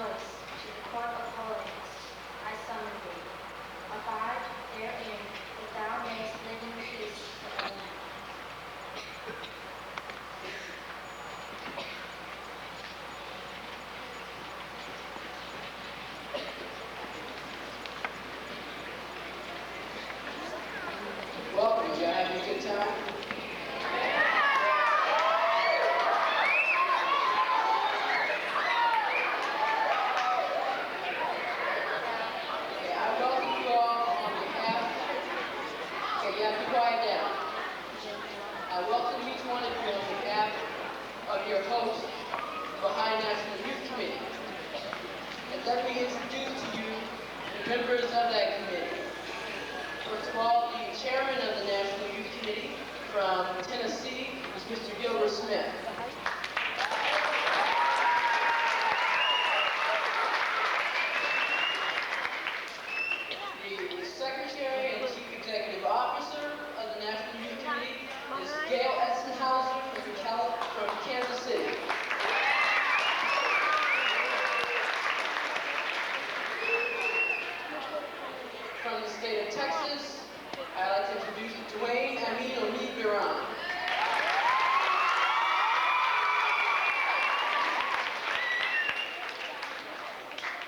voice to the court of holiness, I summon thee. Abide therein, that thou mayest live in peace forever. Welcome. Did you have a good time? Okay, I welcome you all on behalf. Okay, you have to quiet down. I welcome each one of you on behalf of your host, Baha'i National Youth Committee. And let me introduce to you the members of that committee. First of all, the chairman of the National Youth Committee from Tennessee is Mr. Gilbert Smith. The secretary and chief executive officer of the National Youth Committee is Gail Essenhauser from Kansas City. From the state of Texas, I'd like to introduce Dwayne Amin Oni-Biran.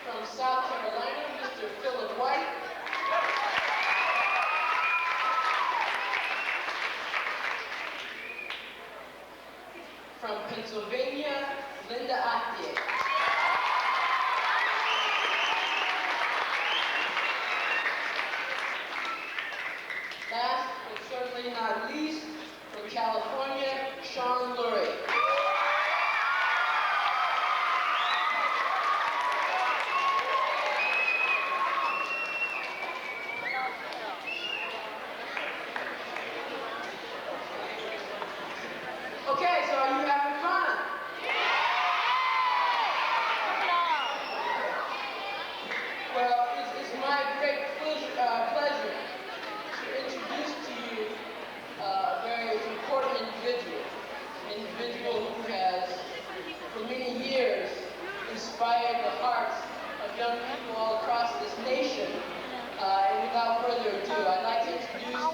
From South Carolina, Mr. Philip White. From Pennsylvania, Linda Athier. Last but certainly not least, from California, Sean Lurie. Okay, so are you having fun? Well, it's my great pleasure to introduce to you a very important individual who has, for many years, inspired the hearts of young people all across this nation. And without further ado, I'd like to introduce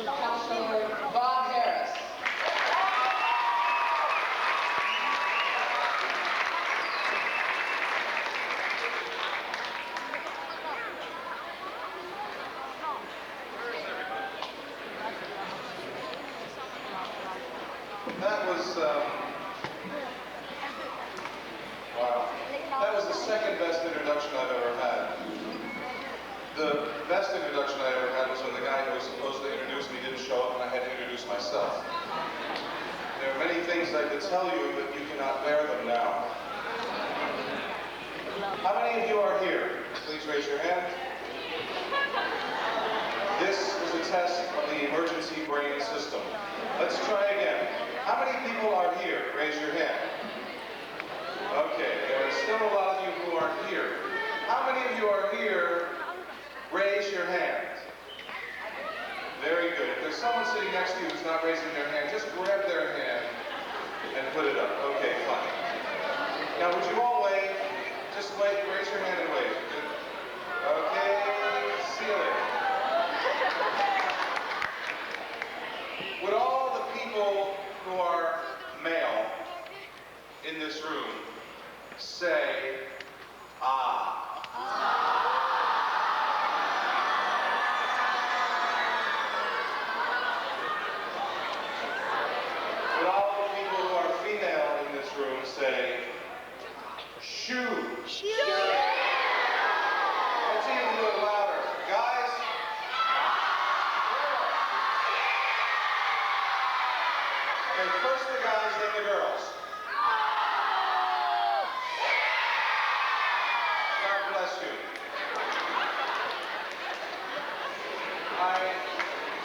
Councilor Bob Harris. That was, wow. That was the second best introduction I've ever had. The best introduction I ever had was when the guy who was supposed to introduce me didn't show up and I had to introduce myself. There are many things I could tell you, but you cannot bear them now. How many of you are here? Please raise your hand. This is a test of the emergency brain system. Let's try again. How many people are here? Raise your hand. Okay, there are still a lot of you who aren't here. How many of you are here? Raise your hand. Very good. If there's someone sitting next to you who's not raising their hand, just grab their hand and put it up. Okay, fine. Now, would you all wave? Just wave. Raise your hand and wave. Good. Okay, see you later. Would all the people who are male in this room say, ah? Would all the people who are female in this room say, shoo? Shoo! Let's see you do it louder. Guys? Okay, first the guys, then the girls. God bless you.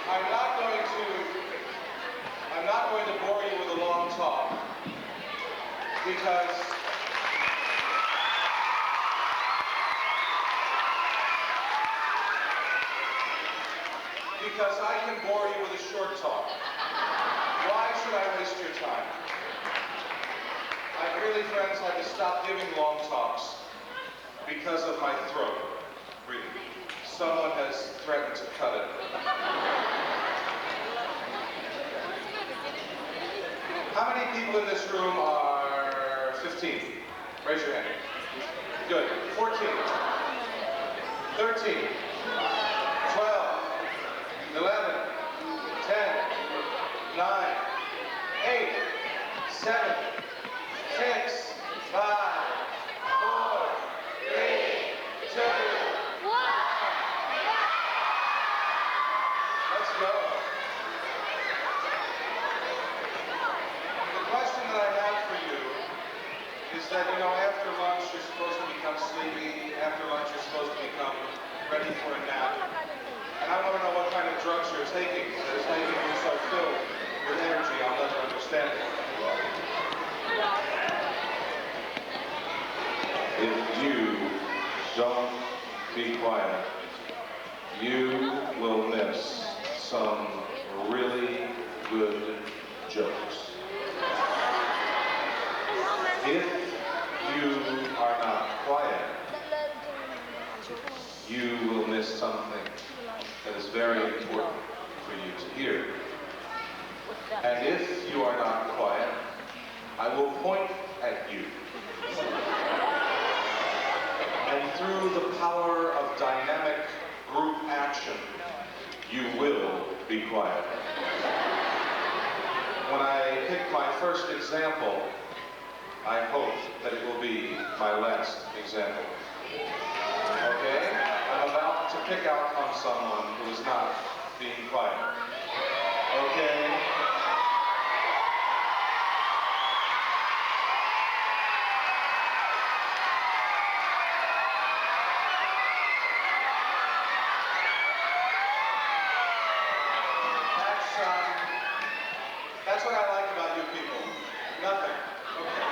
I'm not going to bore you with a long talk because I can bore you with a short talk. Why should I waste your time? because of my throat. Really. Someone has threatened to cut it. How many people in this room are 15? Raise your hand. Good. 14. 13. 12. 11. 10. 9. 8. 7. 6. 5. 4. 3. 2. Let's go. The question that I have for you is that, you know, after lunch you're supposed to become sleepy. After lunch you're supposed to become ready for a nap. And I want to know what kind of drugs you're taking that is making you so filled with energy. I'll never understand it. If you don't be quiet, you will miss some really good jokes. If you are not quiet, you will miss something that is very important for you to hear. And if you are not quiet, I will point at you. And through the power of dynamic group action, you will be quiet. When I pick my first example, I hope that it will be my last example. Okay? I'm about to pick out on someone who is not being quiet. Okay? That's what I like about you people. Nothing. Okay.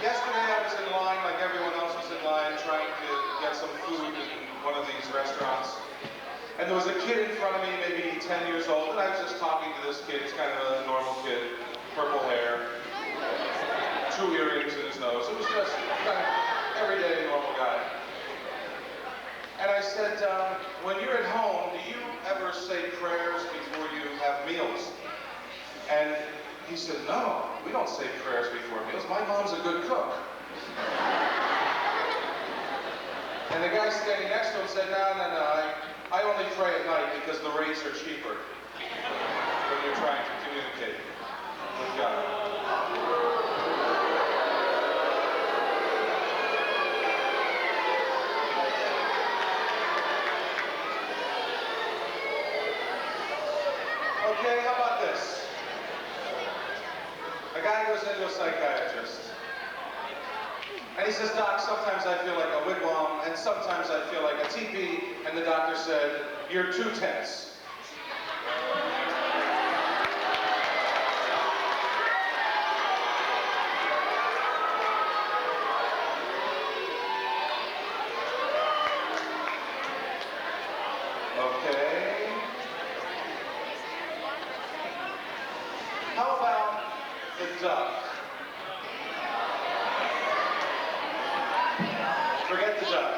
Yesterday I was in line like everyone else was in line trying to get some food in one of these restaurants. And there was a kid in front of me, maybe 10 years old, and I was just talking to this kid. He's kind of a normal kid, purple hair, 2 earrings in his nose. It was just kind of everyday normal guy. And I said, when you're at home, do you ever say prayers before you have meals? And he said, no, we don't say prayers before meals. My mom's a good cook. And the guy standing next to him said, no, I only pray at night because the rates are cheaper when you're trying to communicate with God. Okay, how about this? A guy goes into a psychiatrist. And he says, Doc, sometimes I feel like a wigwam, and sometimes I feel like a teepee. And the doctor said, you're too tense. Okay. How about the duck? Forget the duck.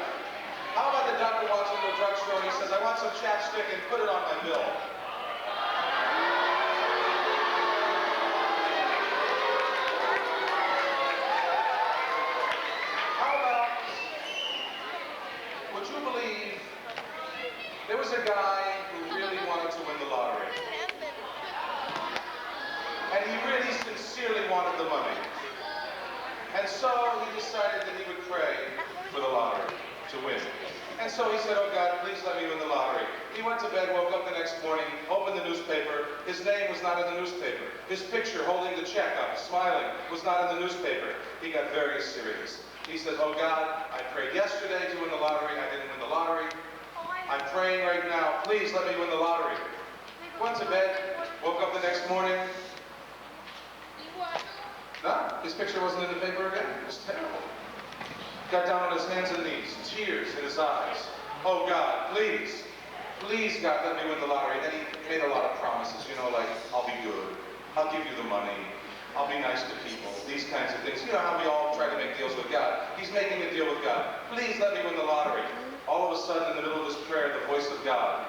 How about the duck who walks into a drugstore and he says, I want some chapstick and put it on my bill? How about, would you believe there was a guy who really wanted to win the lottery? And he really sincerely wanted the money. And so he decided that he would pray for the lottery to win. And so he said, oh God, please let me win the lottery. He went to bed, woke up the next morning, opened the newspaper. His name was not in the newspaper. His picture holding the check up, smiling, was not in the newspaper. He got very serious. He said, oh God, I prayed yesterday to win the lottery. I didn't win the lottery. I'm praying right now. Please let me win the lottery. Went to bed, woke up the next morning. No, his picture wasn't in the paper again. It was terrible. Got down on his hands and knees, tears in his eyes. Oh God, please, please God, let me win the lottery. And then he made a lot of promises, you know, like, I'll be good, I'll give you the money, I'll be nice to people, these kinds of things. You know how we all try to make deals with God. He's making a deal with God. Please let me win the lottery. All of a sudden, in the middle of this prayer, the voice of God,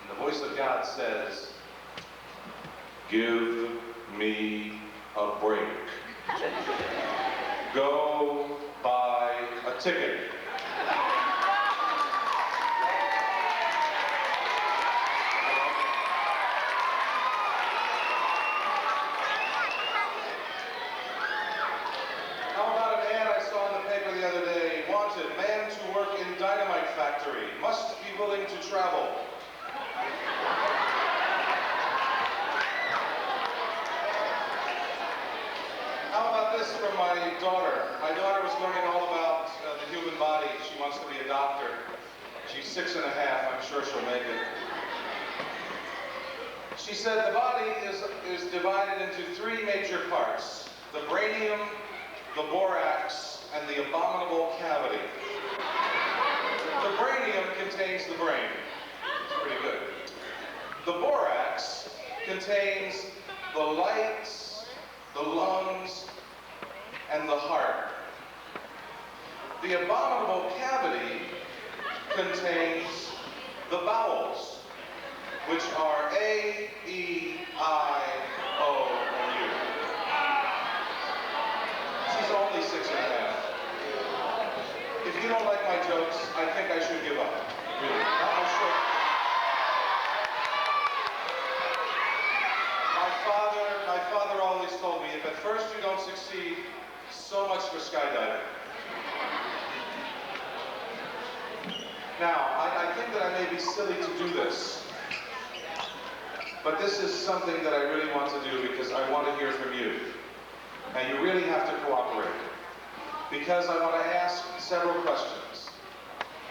and the voice of God says, give me a break. Go buy a ticket. How about an ad I saw in the paper the other day? Wanted, man to work in dynamite factory. Must be willing to travel. How about this from my daughter? My daughter was learning all about the human body. She wants to be a doctor. She's 6 and a half. I'm sure she'll make it. She said the body is divided into 3 major parts: the brainium, the borax, and the abominable cavity. The brainium contains the brain. It's pretty good. The borax contains the lights, the lungs, and the heart. The abominable cavity contains the bowels, which are A, E, I, O, and U. She's only 6 and a half. If you don't like my jokes, I think I should give up. Really. I'm sure. My father always told me, if at first you don't succeed, so much for skydiving. Now, I think that I may be silly to do this, but this is something that I really want to do because I want to hear from you. And you really have to cooperate, because I want to ask several questions.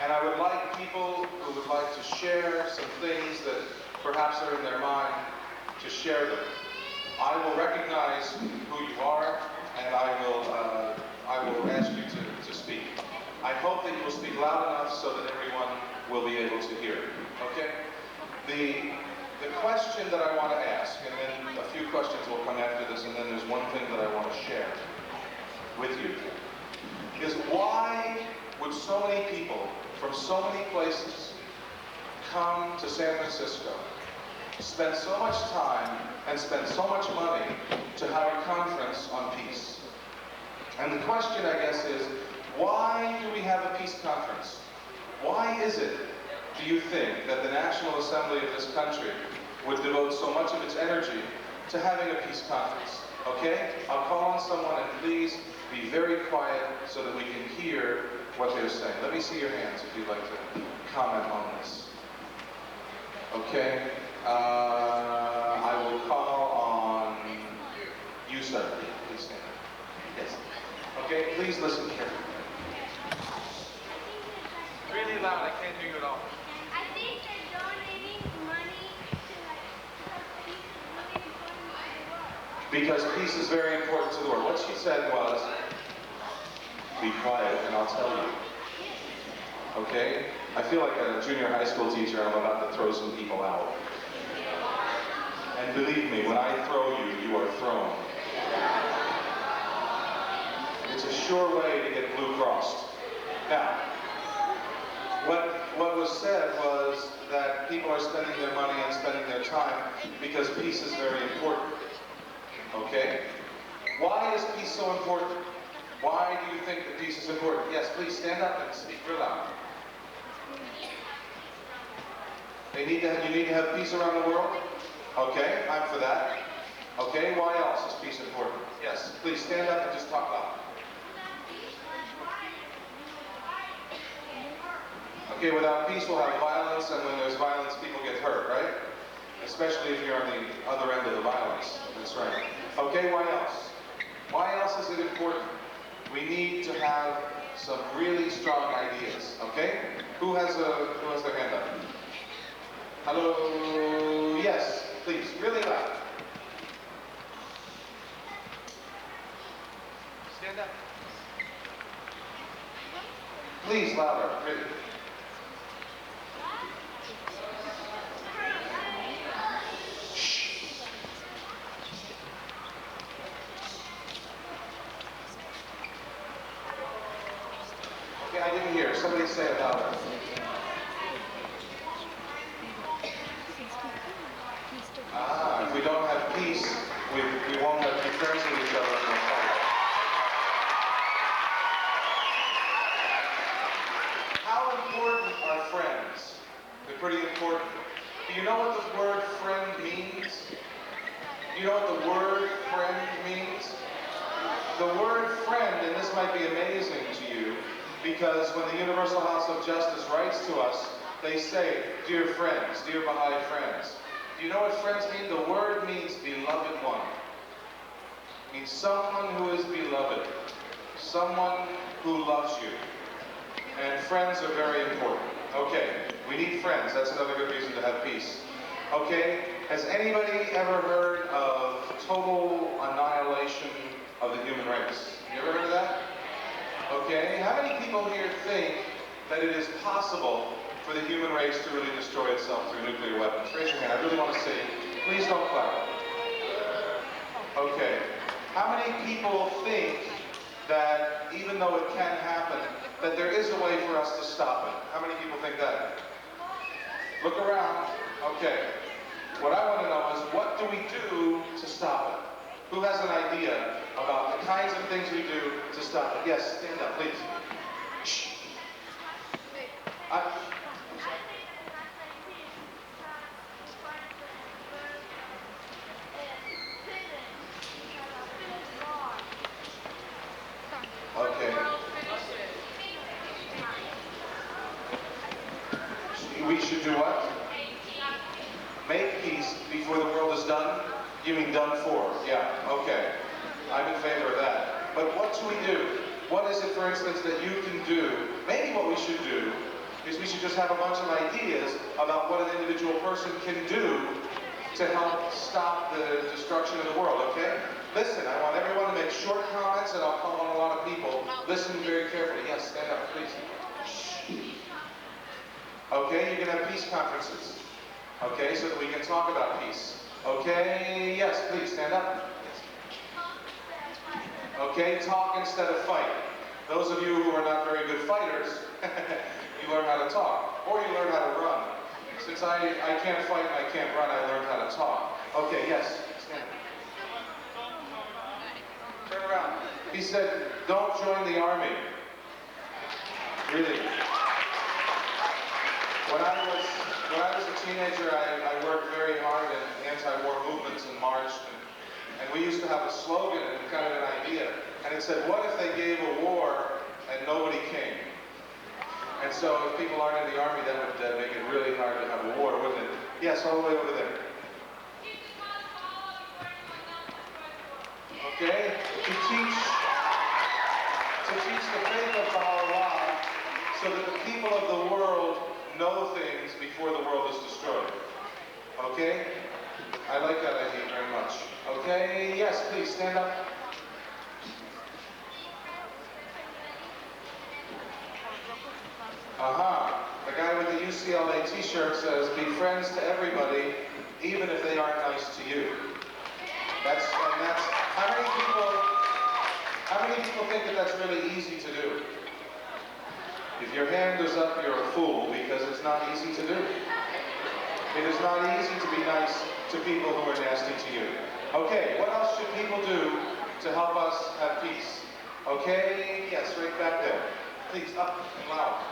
And I would like people who would like to share some things that perhaps are in their mind to share them. I will recognize who you are, and I will ask you to speak. I hope that you will speak loud enough so that everyone will be able to hear. Okay? The question that I want to ask, and then a few questions will come after this, and then there's one thing that I want to share with you, is why would so many people from so many places come to San Francisco, spend so much time and spend so much money to have a conference on peace? And the question, I guess, is why do we have a peace conference? Why is it, do you think, that the National Assembly of this country would devote so much of its energy to having a peace conference? Okay? I'll call on someone, and please be very quiet so that we can hear what they're saying. Let me see your hands if you'd like to comment on this. Okay? I will call on you, sir. Please stand. Yes. Okay, please listen carefully. Really loud, I can't hear you at all. I think that donating money to peace is really important to the world. Because peace is very important to the world. What she said was, be quiet and I'll tell you. Okay? I feel like a junior high school teacher, I'm about to throw some people out. And believe me, when I throw you, you are thrown. It's a sure way to get blue crossed. Now, what was said was that people are spending their money and spending their time because peace is very important. Okay? Why is peace so important? Why do you think that peace is important? Yes, please stand up and speak real loud. You need to have peace around the world? Okay, I'm for that. Okay, why else is peace important? Yes, please stand up and just talk loud. Okay, without peace we'll have violence, and when there's violence people get hurt, right? Especially if you're on the other end of the violence. That's right. Okay, why else? Why else is it important? We need to have some really strong ideas, okay? Who has their hand up? Hello? Yes, please, really loud. Stand up. Please, louder, really. Okay, I didn't hear. Somebody say it louder. If we don't have peace, we won't have be friends with each other and we'll fight. How important are friends? They're pretty important. Do you know what the word friend means? Do you know what the word friend means? The word friend, and this might be amazing to you, because when the Universal House of Justice writes to us, they say, dear friends, dear Baha'i friends. Do you know what friends mean? The word means beloved one. It means someone who is beloved. Someone who loves you. And friends are very important. Okay, we need friends. That's another good reason to have peace. Okay, has anybody ever heard of total annihilation of the human race? You ever heard of that? Okay, how many people here think that it is possible for the human race to really destroy itself through nuclear weapons? Raise your hand, I really want to see. Please don't clap. Okay, how many people think that even though it can happen, that there is a way for us to stop it? How many people think that? Look around. Okay. What I want to know is, what do we do to stop it? Who has an idea about the kinds of things we do to stop it? Yes, stand up, please. Shh. Okay. We should do what? Make peace before the world is done? You mean done for? Yeah, okay. I'm in favor of that. But what do we do? What is it, for instance, that you can do? Maybe what we should do is we should just have a bunch of ideas about what an individual person can do to help stop the destruction of the world, okay? Listen, I want everyone to make short comments, and I'll call on a lot of people. Listen very carefully. Yes, stand up, please. Shh. Okay, you can have peace conferences. Okay, so that we can talk about peace. Okay, yes, please stand up. Okay, talk instead of fight. Those of you who are not very good fighters, you learn how to talk, or you learn how to run. Since I can't fight and I can't run, I learned how to talk. Okay, yes, stand. Turn around. He said, don't join the army. Really. When I was a teenager, I worked very hard in anti-war movements and marched, and we used to have a slogan and kind of an idea, and it said, what if they gave a war and nobody came? And so if people aren't in the army, that would make it really hard to have a war, wouldn't it? Yes, all the way over there. Okay? To teach the faith of Baha'i so that the people of the world know things before the world is destroyed. Okay? I like that idea very much. Okay? Yes, please stand up. The guy with the UCLA t-shirt says, be friends to everybody, even if they aren't nice to you. How many people think that that's really easy to do? If your hand is up, you're a fool, because it's not easy to do. It is not easy to be nice to people who are nasty to you. Okay, what else should people do to help us have peace? Okay, yes, right back there. Please, up and loud.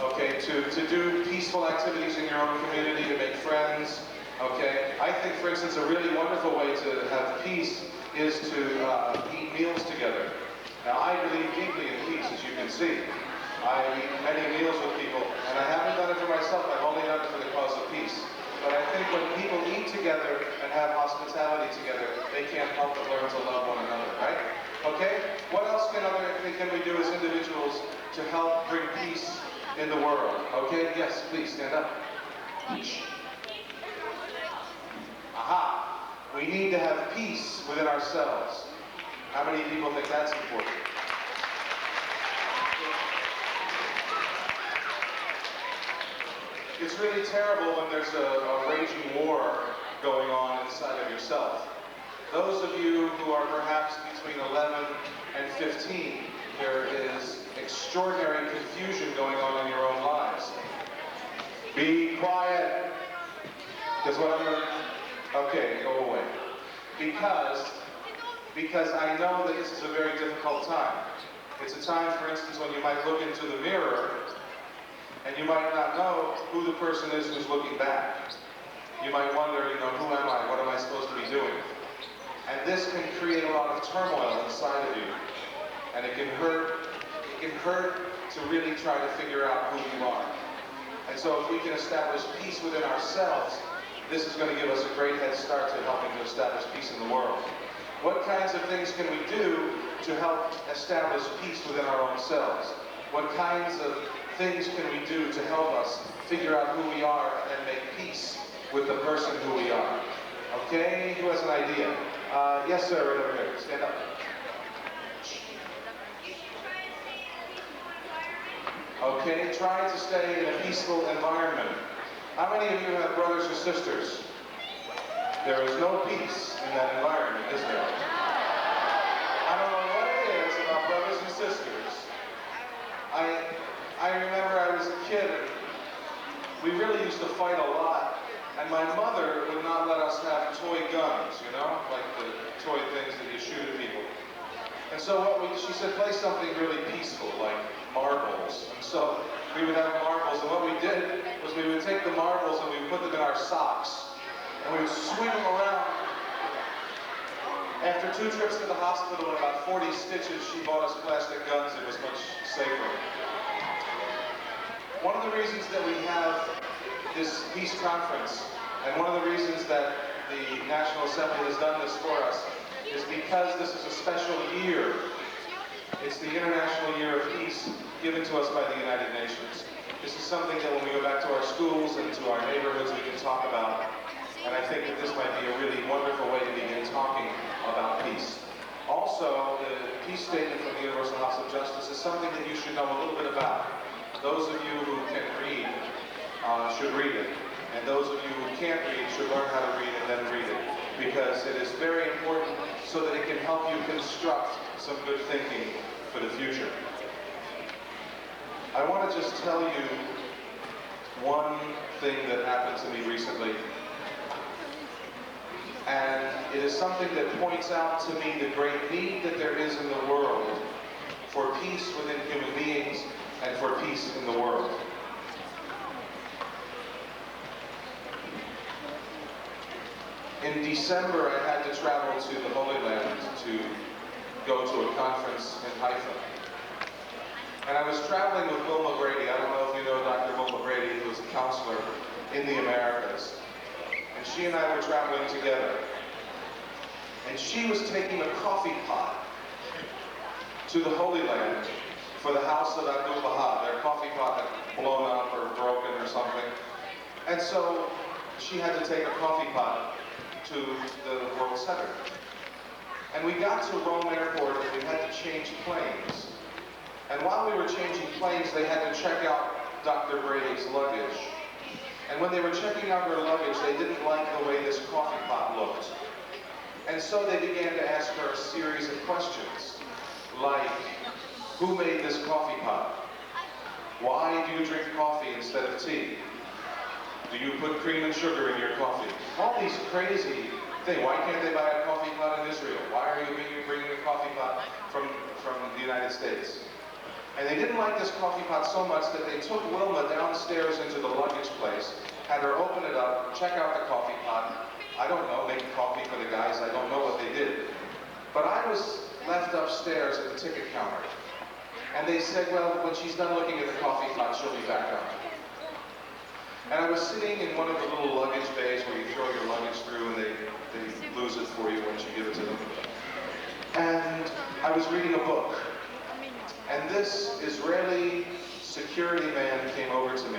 Okay, to do peaceful activities in your own community, to make friends. Okay, I think, for instance, a really wonderful way to have peace is to eat meals together. Now, I believe deeply in peace, as you can see. I eat many meals with people, and I haven't done it for myself. I've only done it for the cause of peace. But I think when people eat together and have hospitality together, they can't help but learn to love one another, right? Okay? What else can we do as individuals to help bring peace in the world? Okay? Yes, please stand up. Aha! We need to have peace within ourselves. How many people think that's important? It's really terrible when there's a raging war going on inside of yourself. Those of you who are perhaps between 11 and 15, there is extraordinary confusion going on in your own lives. Be quiet. Because what I'm going to... Okay, go away. Because I know that this is a very difficult time. It's a time, for instance, when you might look into the mirror and you might not know who the person is who's looking back. You might wonder, who am I? What am I supposed to be doing? And this can create a lot of turmoil inside of you. And it can hurt to really try to figure out who you are. And so if we can establish peace within ourselves, this is going to give us a great head start to helping to establish peace in the world. What kinds of things can we do to help establish peace within our own selves? What kinds of things can we do to help us figure out who we are and make peace with the person who we are? Okay, who has an idea? Yes, sir, right over here. Stand up. Okay, try to stay in a peaceful environment. How many of you have brothers or sisters? There is no peace in that environment, is there? I don't know what it is about brothers and sisters. I remember I was a kid and we really used to fight a lot. And my mother would not let us have toy guns, like the toy things that you shoot at people. And so she said, play something really peaceful, like marbles. And so we would have marbles, and what we did was we would take the marbles and we would put them in our socks. And we would swing them around. After 2 trips to the hospital and about 40 stitches, she bought us plastic guns. It was much safer. One of the reasons that we have this peace conference, and one of the reasons that the National Assembly has done this for us, is because this is a special year. It's the International Year of Peace given to us by the United Nations. This is something that when we go back to our schools and to our neighborhoods, we can talk about. And I think that this might be a really wonderful way to begin talking about peace. Also, the peace statement from the Universal House of Justice is something that you should know a little bit about. Those of you who can read should read it. And those of you who can't read should learn how to read and then read it. Because it is very important so that it can help you construct some good thinking for the future. I want to just tell you one thing that happened to me recently. And it is something that points out to me the great need that there is in the world for peace within human beings and for peace in the world. In December, I had to travel to the Holy Land to go to a conference in Haifa. And I was traveling with Wilma Brady. I don't know if you know Dr. Wilma Brady, who was a counselor in the Americas. And she and I were traveling together. And she was taking a coffee pot to the Holy Land for the house of Abdul Baha. Their coffee pot had blown up or broken or something. And so she had to take a coffee pot to the World Center. And we got to Rome Airport and we had to change planes. And while we were changing planes, they had to check out Dr. Brady's luggage. And when they were checking out her luggage, they didn't like the way this coffee pot looked. And so they began to ask her a series of questions, like, who made this coffee pot? Why do you drink coffee instead of tea? Do you put cream and sugar in your coffee? All these crazy things. Why can't they buy a coffee pot in Israel? Why are you bringing a coffee pot from the United States? And they didn't like this coffee pot so much that they took Wilma downstairs into the luggage place, had her open it up, check out the coffee pot. I don't know, make coffee for the guys. I don't know what they did. But I was left upstairs at the ticket counter. And they said, well, when she's done looking at the coffee pot, she'll be back up. And I was sitting in one of the little luggage bays where you throw your luggage through and they lose it for you once you give it to them. And I was reading a book. And this Israeli security man came over to me.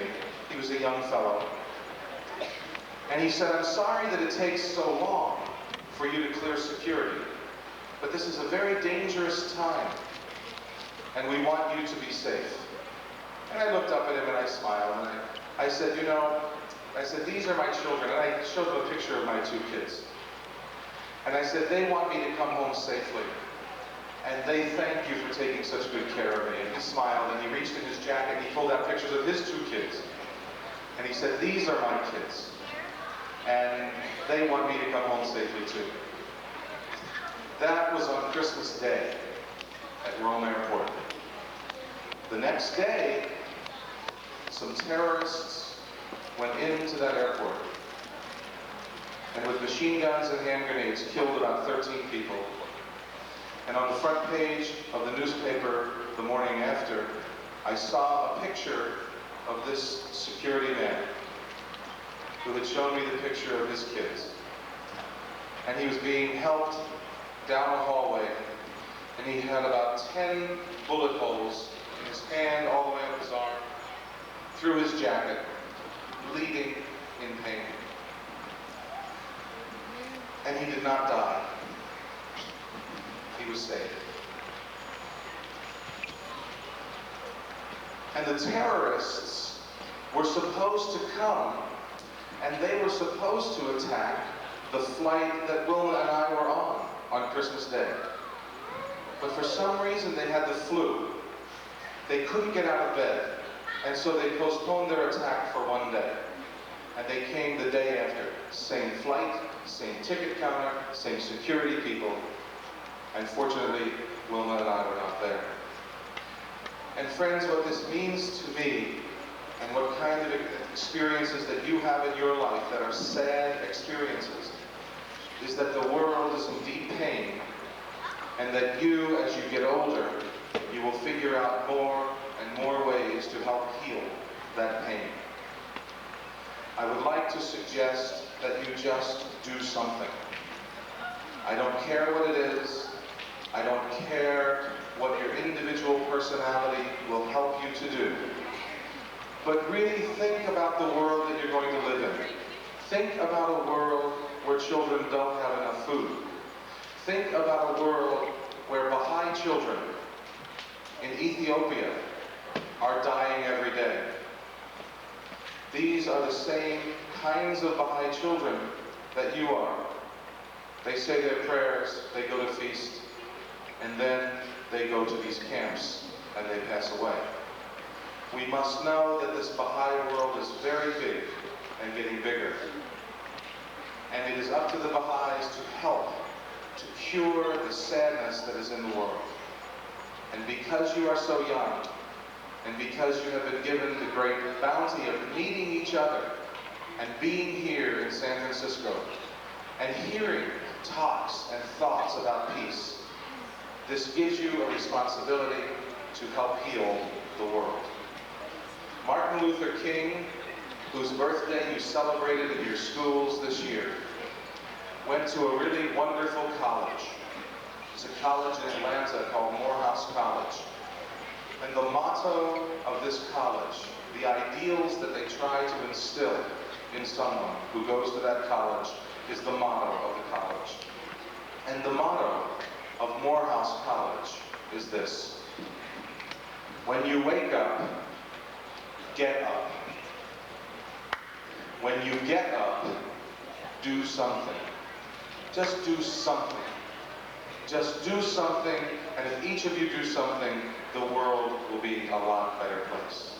He was a young fellow. And he said, I'm sorry that it takes so long for you to clear security, but this is a very dangerous time, and we want you to be safe. And I looked up at him and I smiled, and I said, you know, I said, these are my children. And I showed them a picture of my two kids. And I said, they want me to come home safely. And they thank you for taking such good care of me. And he smiled, and he reached in his jacket, and he pulled out pictures of his two kids. And he said, these are my kids. And they want me to come home safely too. That was on Christmas Day at Rome Airport. The next day, some terrorists went into that airport and with machine guns and hand grenades killed about 13 people. And on the front page of the newspaper the morning after, I saw a picture of this security man who had shown me the picture of his kids. And he was being helped down a hallway, and he had about 10 bullet holes in his hand all the way up his arm, through his jacket, bleeding in pain. And he did not die. He was saved. And the terrorists were supposed to come, and they were supposed to attack the flight that Wilma and I were on Christmas Day. But for some reason they had the flu. They couldn't get out of bed, and so they postponed their attack for one day. And they came the day after. Same flight, same ticket counter, same security people. And fortunately, Wilma and I were not there. And friends, what this means to me, and what kind of experiences that you have in your life that are sad experiences, is that the world is in deep pain, and that you, as you get older, you will figure out more and more ways to help heal that pain. I would like to suggest that you just do something. I don't care what it is. I don't care what your individual personality will help you to do. But really think about the world that you're going to live in. Think about a world where children don't have enough food. Think about a world where Baha'i children in Ethiopia are dying every day. These are the same kinds of Baha'i children that you are. They say their prayers, they go to feast, and then they go to these camps and they pass away. We must know that this Baha'i world is very big and getting bigger. And it is up to the Baha'is to help to cure the sadness that is in the world. And because you are so young, and because you have been given the great bounty of meeting each other and being here in San Francisco and hearing talks and thoughts about peace, this gives you a responsibility to help heal the world. Martin Luther King, whose birthday you celebrated in your schools this year, went to a really wonderful college. It's a college in Atlanta called Morehouse College. And the motto of this college, the ideals that they try to instill in someone who goes to that college, is the motto of the college. And the motto of Morehouse College is this: when you wake up, get up. When you get up, do something. Just do something. Just do something, and if each of you do something, the world will be a lot better place.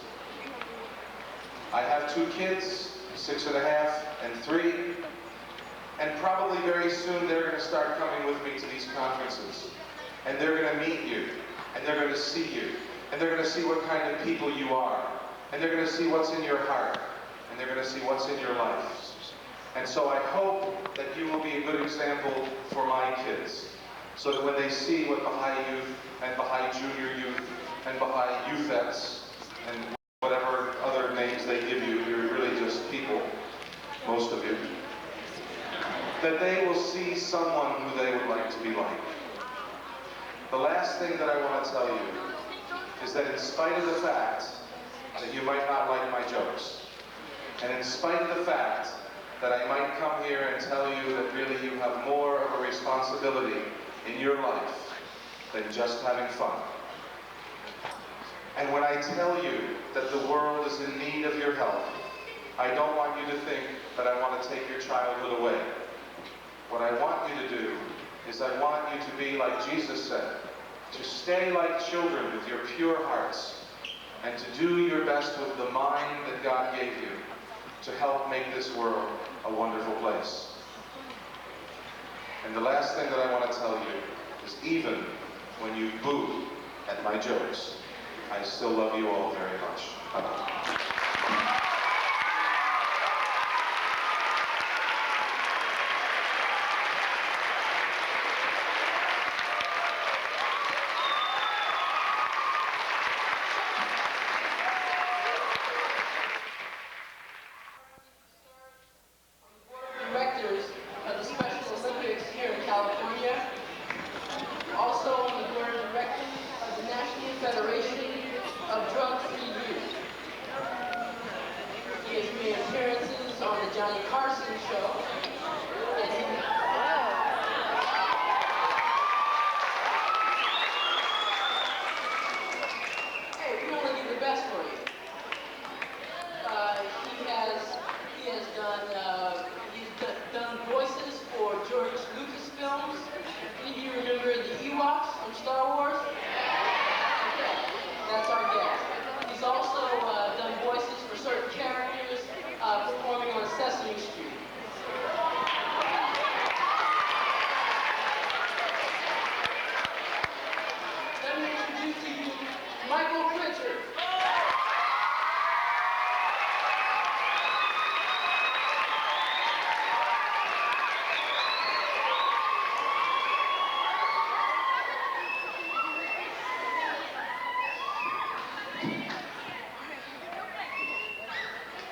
I have two kids, 6.5 and 3, and probably very soon they're going to start coming with me to these conferences. And they're going to meet you, and they're going to see you, and they're going to see what kind of people you are, and they're going to see what's in your heart, and they're going to see what's in your life. And so I hope that you will be a good example for my kids, so that when they see what Baha'i Youth and Baha'i Junior Youth and Baha'i Youthettes and whatever other names they give you, you're really just people, most of you, that they will see someone who they would like to be like. The last thing that I want to tell you is that in spite of the fact that you might not like my jokes, and in spite of the fact that I might come here and tell you that really you have more of a responsibility in your life than just having fun. And when I tell you that the world is in need of your help, I don't want you to think that I want to take your childhood away. What I want you to do is I want you to be like Jesus said, to stay like children with your pure hearts, and to do your best with the mind that God gave you to help make this world a wonderful place. And the last thing that I want to tell you is, even when you boo at my jokes, I still love you all very much. Bye-bye. Directors of the Special Olympics here in California. Also on the board of directors of the National Federation of Drug-Free Youth. He has made appearances on the Johnny Carson show. Hey, we only do the best for you. He's done voices for George Lucas films. Did you remember the Ewoks from Star Wars? Okay, that's our guest. He's also done voices for certain characters performing on Sesame Street. Let me introduce to you Michael Pritchard.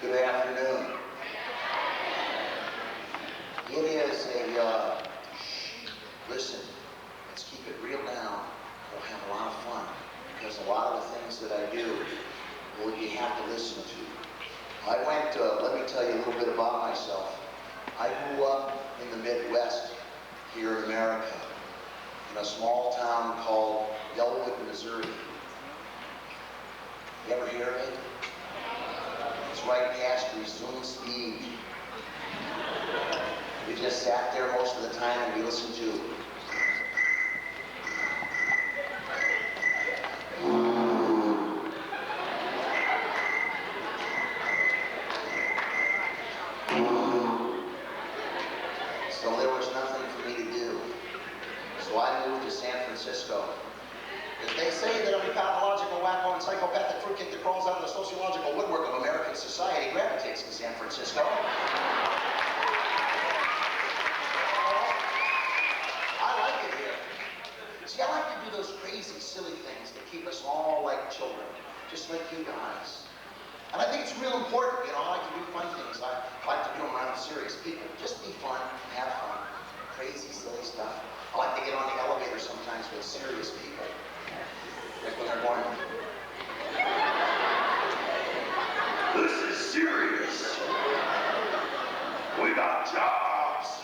Good afternoon. It is listen, let's keep it real now. We'll have a lot of fun, because a lot of the things that I do, well, you have to listen to. I went, let me tell you a little bit about myself. I grew up in the Midwest here in America, in a small town called Yellowwood, Missouri. You ever hear of it? It's right past resume speed. We just sat there most of the time and we listened to so there was nothing for me to do. So I moved to San Francisco. They say that every pathological, wacko, and psychopathic fruitcake that crawls out of the sociological woodwork of American society gravitates to San Francisco. I like it here. See, I like to do those crazy, silly things that keep us all like children, just like you guys. And I think it's real important, you know, I like to do fun things. I like to do them around serious people. Just be fun, have fun, crazy, silly stuff. I like to get on the elevator sometimes with serious people. Like when they're going, this is serious. We got jobs.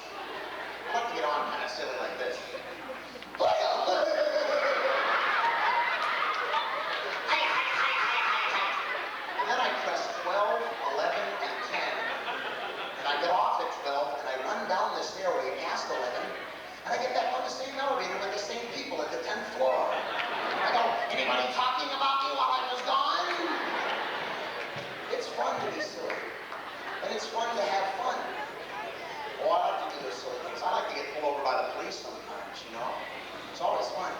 I like to get on kind of silly like this. And then I press 12, 11, and 10. And I get off at 12, and I run down the stairway past 11, and I get back on the same elevator with the same people at the 10th floor. I go, anybody talking about me while I was gone? It's fun to be silly. And it's fun to have fun. Oh, I like to do those silly things. I like to get pulled over by the police sometimes, you know? It's always fun.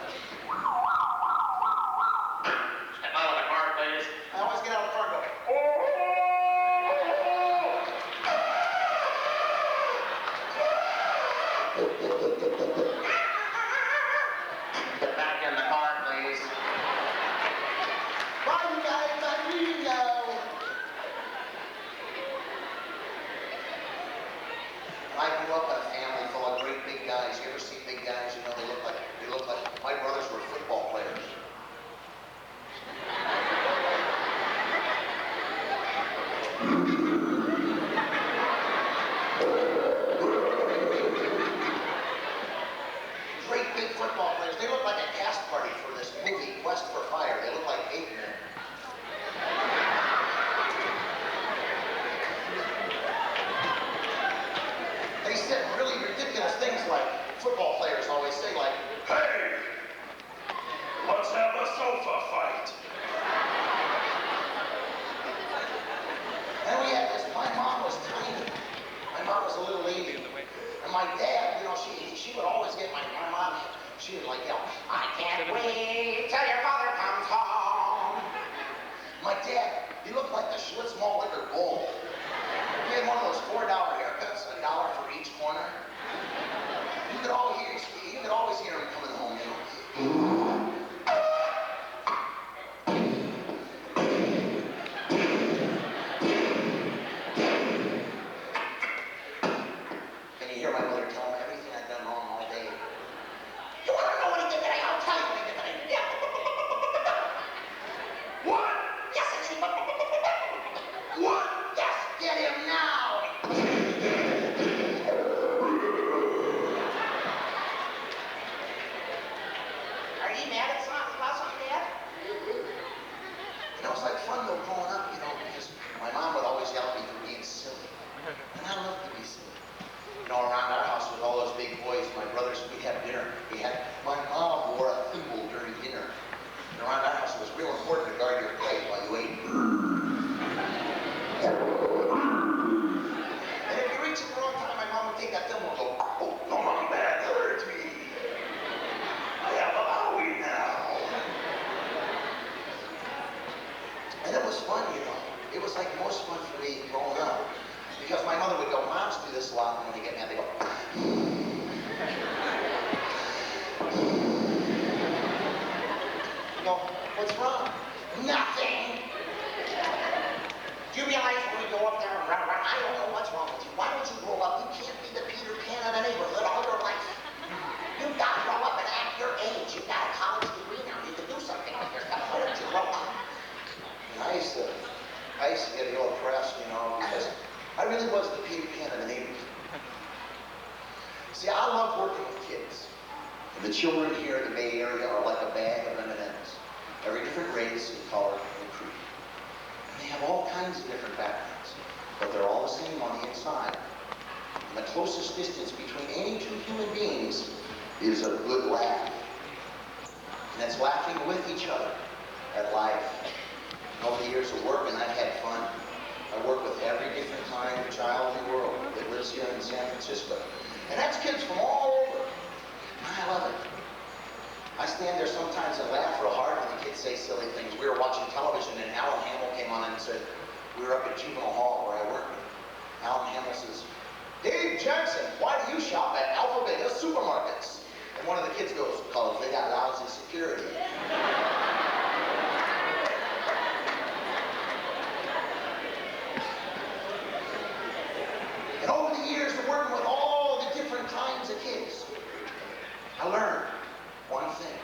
Step out of the car, please. I always get out of the car and go, oh! Get back in the car, please. Bye, you guys. I'm leaving now. I grew up in a family full of great big guys. You ever see big guys? You know, they look like my brothers were football players. Great big football players. They look like a cast party for this movie, Quest for Fire. They look like 8 men. He looked like the Schlitz Mall liquor bull. He had one of those $4 haircuts, $1 for each corner. You could always hear him coming home, you know. And you hear my mother tell him everything I'd done wrong all day. You want to know what he did today? I'll tell you what he did today. Yeah. What? Yes, I see. What? Yes, get him now. Are you mad at about something, Dad? You know, it's like fun though growing up, you know, because my mom would always yell at me for being silly. And I love to be silly. You know, around our house with all those big boys, my brothers, we'd have dinner. My mom wore a thimble during dinner. And around our house, it was real important to guard your plate while you ate. And if you reach it the wrong time, my mom would take that thimble and go, oh, no, Mom, that hurt me. I have a Baha'i now. And it was fun, you know. It was like most fun for me growing up. Because my mother would go, moms do this a lot, and when they get mad, they go, you go, what's wrong? Nothing. Do you realize when we go up there and run around, I don't know what's wrong with you. Why don't you grow up? You can't be the Peter Pan of the neighborhood all your life. You've got to grow up and act your age. You've got a college degree now. You can do something with yourself. Why don't you grow up? And I used to get real depressed, you know, because I really was the Peter Pan of the neighborhood. See, I love working with kids. And the children here in the Bay Area are like a bag of M&Ms. Every different race and color and creed. And they have all kinds of different backgrounds. But they're all the same on the inside. And the closest distance between any two human beings is a good laugh. And that's laughing with each other at life. And over the years of working, I've had fun. I work with every different kind of child in the world that lives here in San Francisco. And that's kids from all over. And I love it. I stand there sometimes and laugh real hard when the kids say silly things. We were watching television and Alan Hamill came on and said, we were up at Juvenile Hall where I work. Alan Hamill says, Dave Jackson, why do you shop at Alpha Beta supermarkets? And one of the kids goes, because they got lousy security. And over the years of working with all the different kinds of kids, I learned one thing.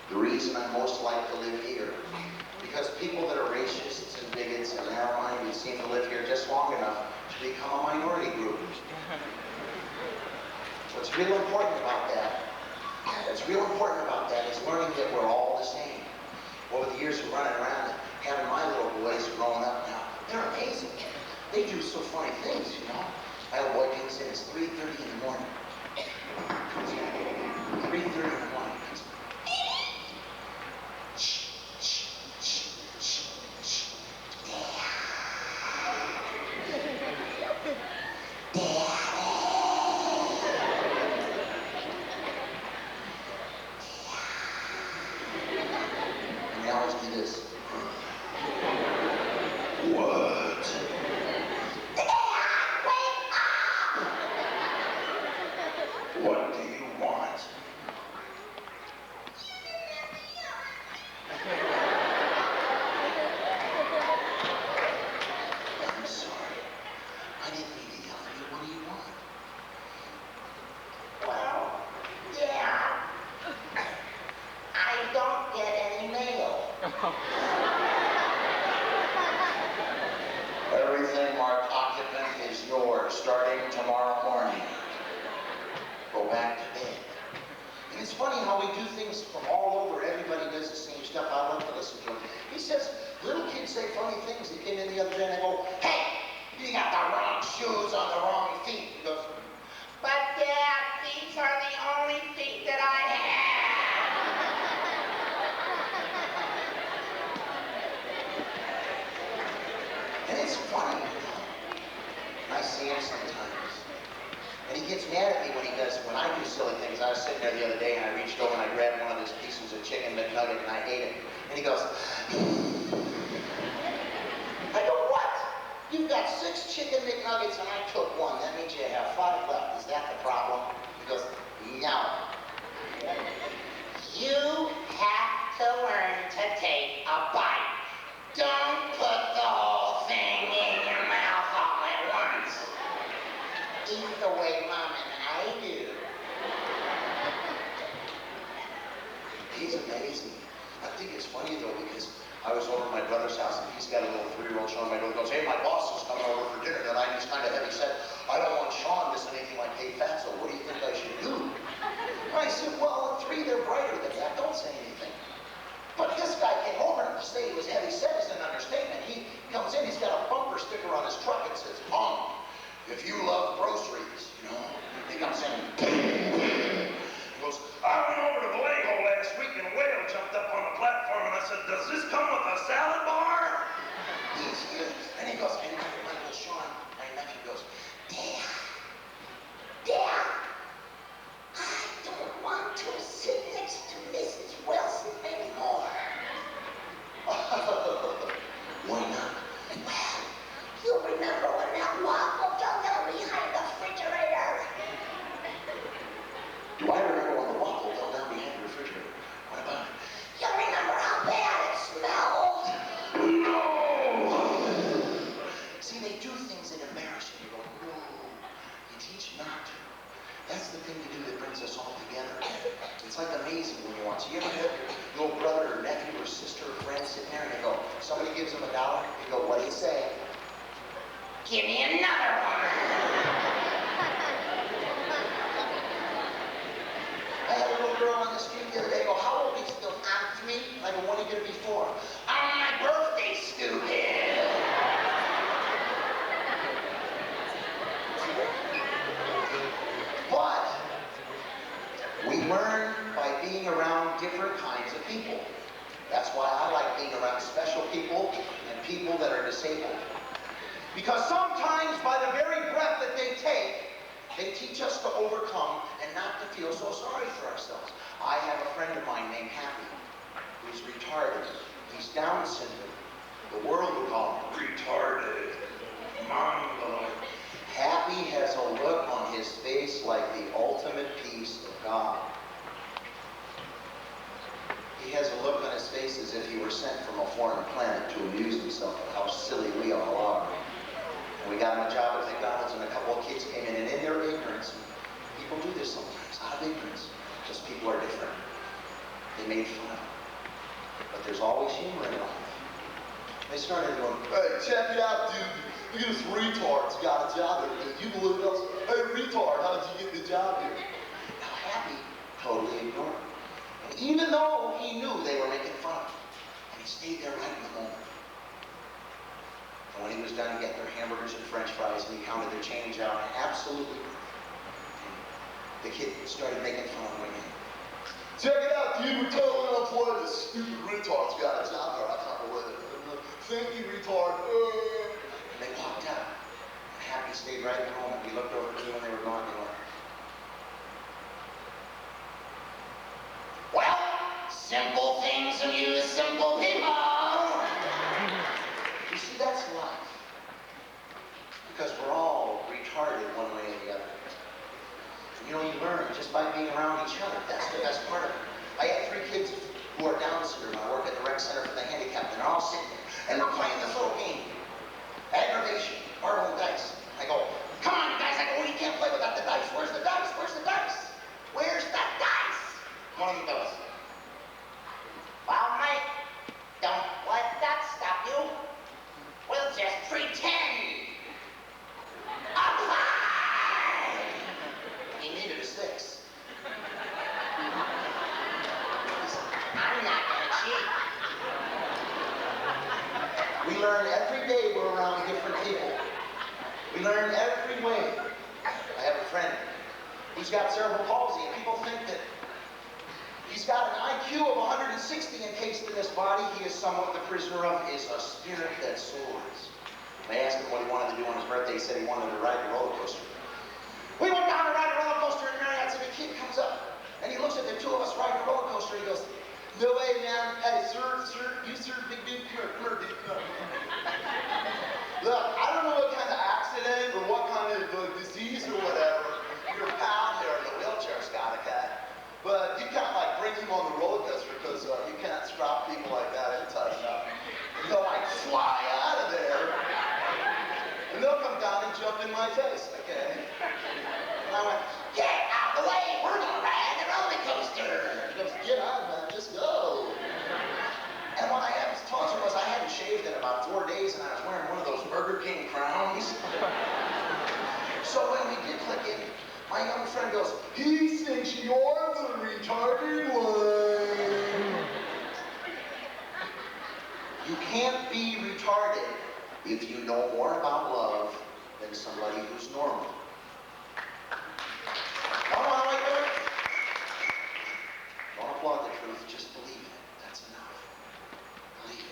The reason I most like to live here. Because people that are racists and bigots and narrow-minded seem to live here just long enough to become a minority group. What's real important about that is learning that we're all the same. Over the years of running around and having my little boys growing up now, they're amazing. They do so funny things, you know. My little boy comes in, it's 3:30 in the morning. 3:30 in the morning. Shh, shh, shh, shh, shh. And they always do this. What? What do you want? I'm sorry. I didn't mean to yell at you. What do you want? Well, yeah. I don't get any mail. Everything marked occupant is yours starting tomorrow morning. Go back to bed. And it's funny how we do things from all over. Everybody does the same stuff. I love to listen to him. He says, little kids say funny things. He came in the other day and I go, hey, you got the wrong shoes on the wrong feet. He goes, but Dad, these are the only feet that I have. And it's funny, you know. I see him sometimes. And he gets mad at me when I do silly things. I was sitting there the other day and I reached over and I grabbed one of his pieces of chicken McNugget and I ate it. And he goes, I You've got 6 chicken McNuggets and I took 1. That means you have 5 left. Is that the problem? He goes, no. You have to learn to take a bite. Don't put the whole thing in your mouth all at once. Eat the way Mom and I do. He's amazing. I think it's funny though because I was over at my brother's house and he's got a little 3-year-old Sean. My brother goes, hey, my boss is coming over for dinner tonight. He's kind of heavy set. I don't want Sean missing anything like Hey Fatso. What do you think I should do? I said, well, at 3 they're brighter than that. Don't say anything. But this guy came over and to say he was heavy set is an understatement. He comes in, he's got a bumper sticker on his truck that says, Mom, if you love groceries, you know. He comes in. He goes, I went over to the lake hole last week and a whale jumped up on the platform and I said, does this come with a salad bar? He's here. And he goes, and my little Sean, my nephew goes, Dad, I don't want to sit next to Mrs. Wilson anymore. Why not? Well, you remember when that waffle fell down behind the refrigerator? Do I remember when the waffle fell down behind the refrigerator? What about it? You remember how bad it smelled? No! See, they do things that embarrass you. You go, no. You teach not to. That's the thing to do that brings us all together. It's like amazing when you watch. You ever have your little brother or nephew or sister or friend sitting there and they go, somebody gives them $1, you go, what do you say? Give me another one. I had a little girl on the street the other day go, how old are you still? I'm 3. I go, when are you going to be 4? On my birthday, stupid. But we learn by being around different kinds of people. That's why I like being around special people and people that are disabled. Because sometimes by the very breath that they take, they teach us to overcome and not to feel so sorry for ourselves. I have a friend of mine named Happy, who's retarded. He's Down syndrome. The world would call him retarded. Mongoloid. Happy has a look on his face like the ultimate piece of God. He has a look on his face as if he were sent from a foreign planet to amuse himself at how silly we all are. And we got him a job at McDonald's and a couple of kids came in and in their ignorance, people do this sometimes, out of ignorance, because people are different. They made fun of him. But there's always humor in life. They started going, hey, check it out, dude. Look at this retard's got a job here, dude. You believe it? Hey, retard, how did you get the job here? Now, Happy totally ignored him. And even though he knew they were making fun of him, and he stayed there right in the moment. And when he was done getting their hamburgers and french fries, and he counted their change out, absolutely, the kid started making fun of him again. Check it out, dude. We're totally unemployed. This stupid retard's got a job there. I can't believe it. Thank you, retard. And they walked out. And Happy stayed right in the moment. We looked over to them when they were gone. They went, well, simple things amuse simple people. You see, that's life. Because we're all retarded one way or the other. You know, you learn just by being around each other. That's the best part of it. I have 3 kids who are Down syndrome. I work at the rec center for the handicapped, and they're all sitting there, and they're playing this little game. Aggravation, marble and dice. I go, come on, you guys. I go, well, you can't play without the dice. Where's the dice? Where's the dice? Where's the dice? One of them goes, well, mate, don't let that stop you. We'll just pretend. A 5! He needed a 6. I'm not gonna cheat. We learn every day we're around different people. We learn every way. I have a friend who's got cerebral palsy, and people think that he's got an IQ of 160 encased in his body. He is somewhat the prisoner of is a spirit that soars. I asked him what he wanted to do on his birthday. He said he wanted to ride a roller coaster. We went down to ride a roller coaster in Marriott, and the kid comes up, and he looks at the 2 of us riding a roller coaster, and he goes, no way, man. Hey, sir, you sir, big dude, come here, dude, come here. Look, I don't know punch you up in my face, okay? And I went, get out of the way, we're gonna ride the roller coaster. He goes, get on, man, just go. And what I told you was I hadn't shaved in about 4 days and I was wearing one of those Burger King crowns. So when we did click in, my young friend goes, he thinks you're the retarded one. You can't be retarded if you know more about love than somebody who's normal. No, wait. Don't applaud the truth, just believe it. That's enough. Believe it.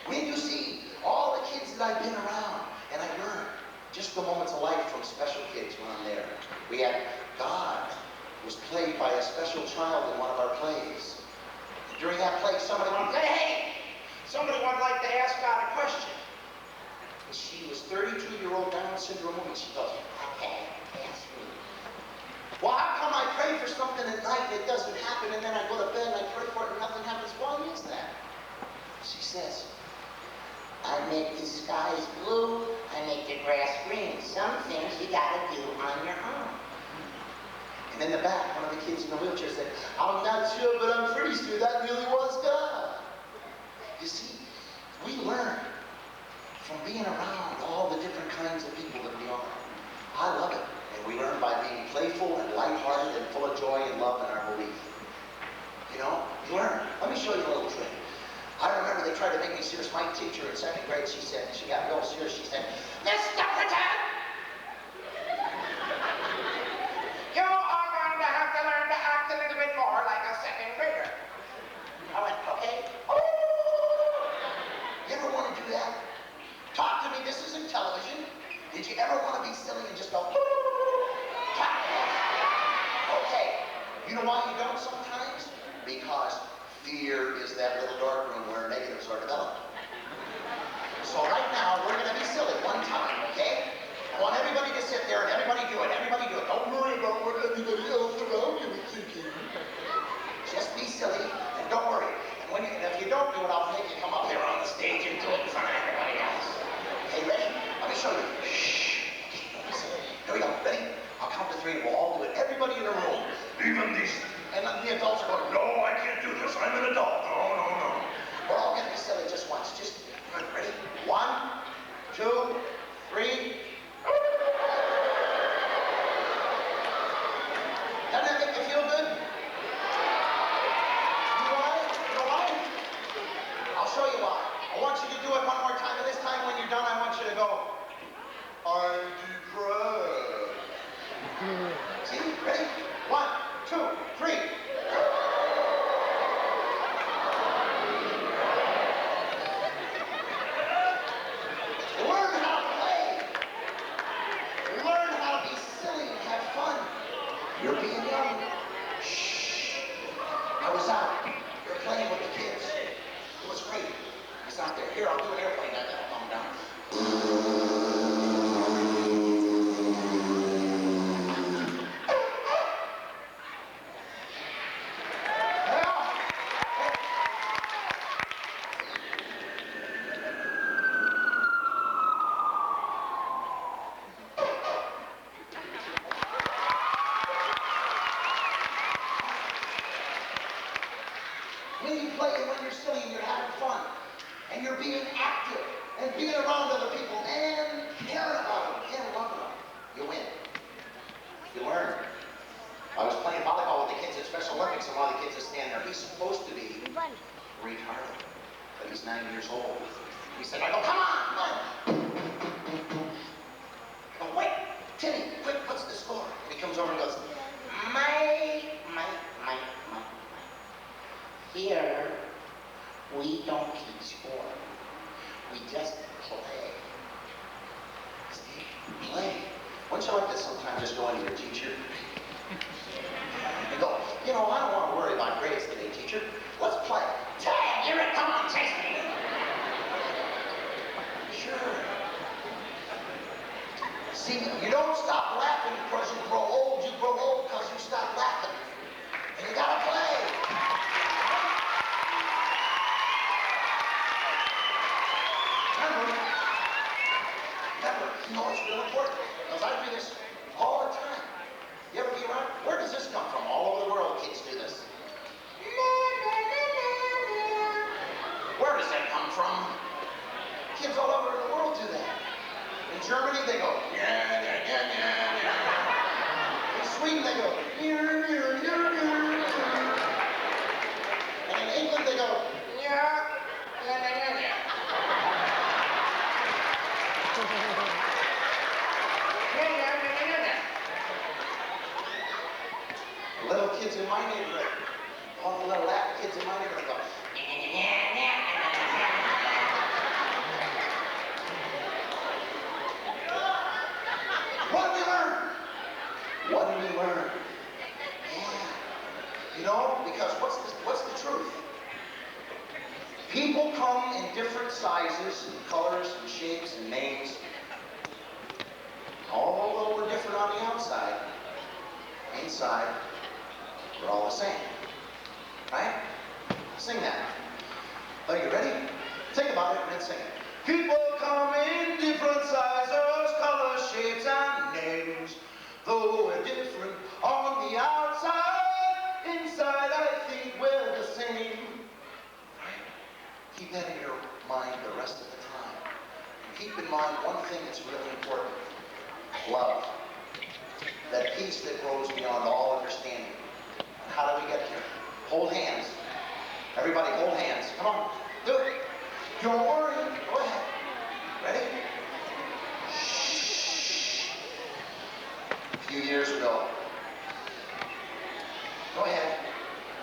When you see all the kids that I've been around, and I learn just the moments of life from special kids when I'm there. We had God was played by a special child in one of our plays. During that play, somebody wanted to say, hey, somebody would like to ask God a question. And she was 32-year-old Down syndrome woman. She goes, okay, ask me. Well, how come I pray for something at night and it doesn't happen, and then I go to bed and I pray for it and nothing happens? Why is that? She says, I make the skies blue, I make the grass green. Some things you gotta do on your own. And in the back, one of the kids in the wheelchair said, I'm not sure, but I'm pretty sure that really was God. You see, we learn from being around all the different kinds of people that we are. I love it. And we learn by being playful and lighthearted and full of joy and love in our belief. You know, you learn. Let me show you a little trick. I remember they tried to make me serious. My teacher in 2nd grade, she got real serious. She said, Mr. Pretend, you are going to have to learn to act a little bit more like a 2nd grader. I went, okay. Oh! You ever want to do that? Talk to me. This isn't television. Did you ever want to be silly and just go, talk to me? Okay. You know why you don't sometimes? Because fear is that little dark room where negatives are developed. So right now, we're going to be silly one time, okay? I want everybody to sit there and everybody do it. Everybody do it. Don't worry about what anybody else around you is thinking. Just be silly and don't worry. And if you don't do it, I'll make you come up here on the stage and do it in front of everybody else. Okay, ready? Let me show you. Shh. Here we go. Ready? I'll count to 3 and we'll all do it. Everybody in the room. Even these. And the adults are going, no, I can't do this. I'm an adult. No. We're all going to be silly just once. Just, ready? 1, 2, 3. Doesn't that make you feel good? You know why? I'll show you why. I want you to do it one more time. And this time when you're done, I want you to go, I'm depressed. See? Ready? 1, 2, 3. Learn how to play. Learn how to be silly and have fun. You're being young. Shh. I was out. You're playing with the kids. It was great. I was out there. Here, I'll do an airplane. That'll calm down. When you play and when you're silly and you're having fun and you're being active and being around other people and caring about them and loving them, you win. You learn. I was playing volleyball with the kids at Special Olympics and one of the kids is standing there. He's supposed to be retarded, but he's 9 years old. He said, I go, come on, come on. I go, wait, Timmy, quick, what's the score? And he comes over and goes, my. Here, we don't keep score. We just play. See? Play. Wouldn't you like to sometimes just go into your teacher and go, you know, I don't want to worry about grades today, teacher. Let's play. Tag, you're it. Come on, chase me. Sure. See, you don't stop laughing because you grow old. You grow old because you stop laughing. And you gotta play. Remember, No, it's real important. Because I do this all the time. You ever be around? Where does this come from? All over the world, kids do this. Where does that come from? Kids all over the world do that. In Germany, they go, yeah, yeah, yeah, yeah, yeah. In Sweden, they go, yeah, yeah, yeah, yeah. And in England, they go, yeah, yeah, yeah, yeah, yeah. Yeah, yeah, yeah, yeah, yeah. The little kids in my neighborhood, all the little Latin kids in my neighborhood go, what did we learn? What did we learn? Yeah. You know, because what's the truth? People come in different sizes and colors and shapes and names. Although we're different on the outside, inside, we're all the same. Right? Sing that. Are you ready? Think about it and then sing it. People come in different sizes, colors, shapes, and names. Though we're different on the outside, inside I think we're the same. Keep that in your mind the rest of the time. And keep in mind one thing that's really important. Love. That peace that grows beyond all understanding. And how do we get here? Hold hands. Everybody hold hands. Come on. Do it. Don't worry. Go ahead. Ready? Shh. A few years ago. Go ahead.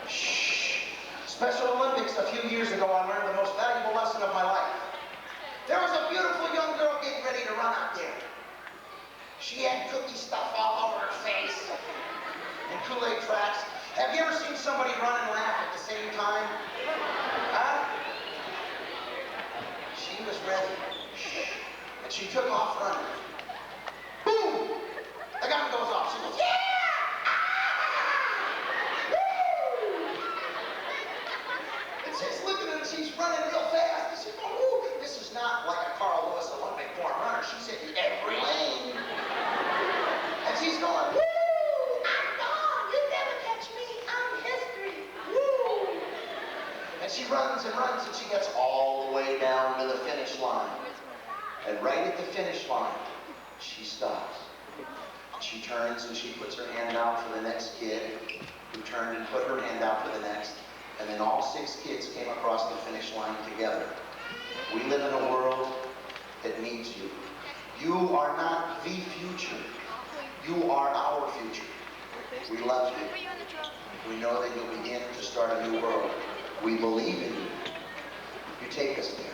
Shh. Special Olympics a few years ago, I learned the most valuable lesson of my life. There was a beautiful young girl getting ready to run out there. She had cookie stuff all over her face and Kool-Aid tracks. Have you ever seen somebody run and laugh at the same time? Huh? She was ready. And she took off running. Boom! The gun goes off. She goes, yeah! And she's looking at her, she's running real fast. And she's going, woo! This is not like a Carl Lewis Olympic form runner. She's hitting every lane. And she's going, woo! I'm gone. You never catch me. I'm history. Woo! And she runs and runs and she gets all the way down to the finish line. And right at the finish line, she stops. She turns and she puts her hand out for the next kid, who turned and put her hand out for the next. And then all 6 kids came across the finish line together. We live in a world that needs you. You are not the future. You are our future. We love you. We know that you'll begin to start a new world. We believe in you. You take us there.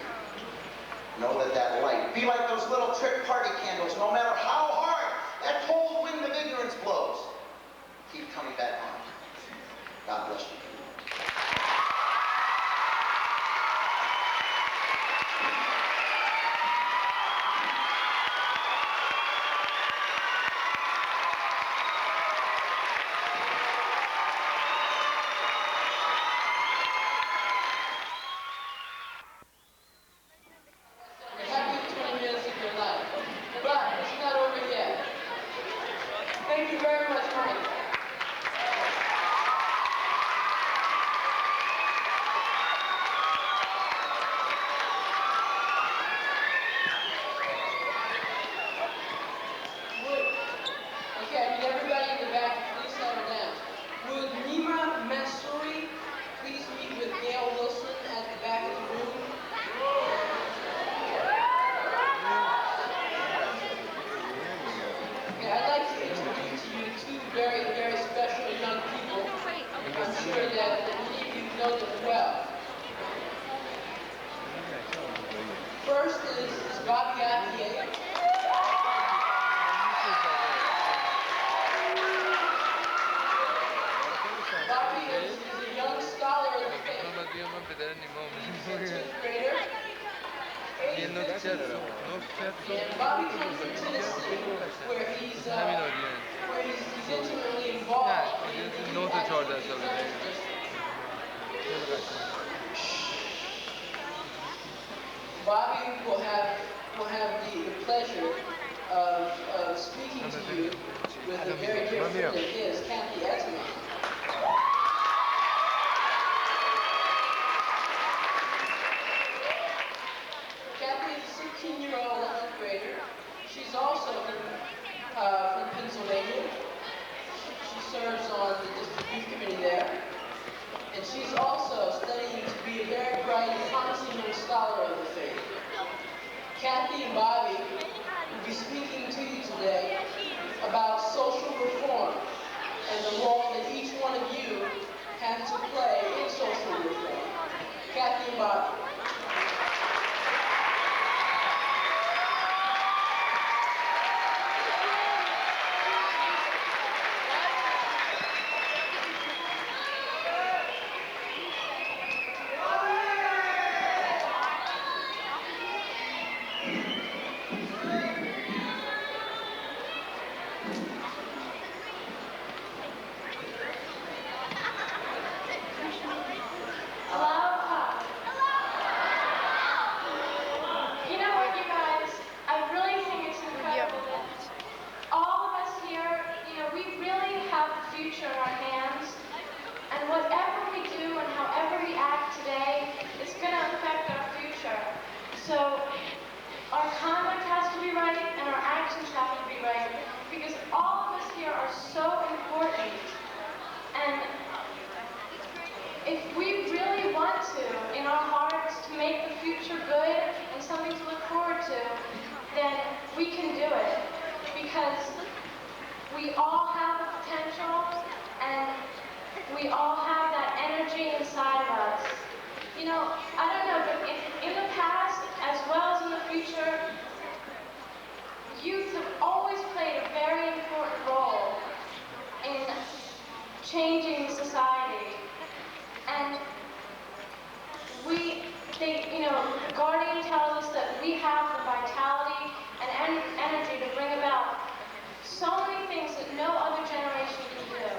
Know that that light, be like those little trick party candles, no matter how hard that cold wind of ignorance blows. Keep coming back on. God bless you. Thank you very much, Mike. Okay, I need everybody in the back, please settle down. Would Nima Masuri please meet with Gail Wilson at the back of the room? Okay, I'd like to introduce to you 2 very, very special young people. I'm sure that many of you know them well. First is Bobby Attier. Bobby is a young scholar of the faith. He's a 10th grader. And Bobby comes into this scene where he's intimately involved in the Bobby will have the pleasure speaking to you with a very dear friend of his, Kathy Esme. Kathy is a 16-year-old 11th grader. She's also from Pennsylvania. She serves on the district youth committee there. And she's also studying to be a very bright and promising young scholar of the faith. Kathy and Bobby will be speaking to you today about social reform and the role that each one of you has to play in social reform. Kathy and Bobby. Aloha. You know what, you guys? I really think it's incredible that all of us here, we really have the future in our hands. And whatever we do and however we act today is going to affect our future. So our conduct has to be right and our actions have to be right. Because all of us here are so important. And if we really want to, in our hearts, to make the future good and something to look forward to, then we can do it. Because we all have the potential and we all have that energy inside of us. I don't know, but in the past, as well as in the future, youth have always played a very important role in changing society. And the Guardian tells us that we have the vitality and energy to bring about so many things that no other generation can do.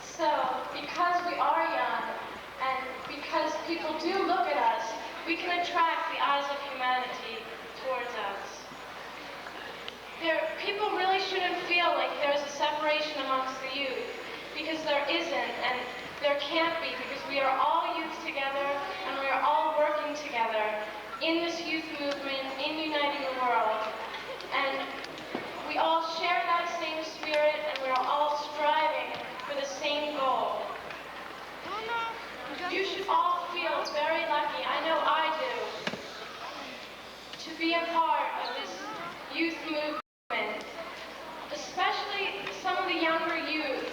So, because we are young, and because people do look at us, we can attract the eyes of humanity towards us. People really shouldn't feel like there's a separation amongst the youth, because there isn't, and there can't be, because we are all youth together, and we are all working together in this youth movement, in uniting the world. And we all share that same spirit, and we are all striving for the same goal. You should all feel very lucky, I know I do, to be a part of this youth movement. Especially some of the younger youth,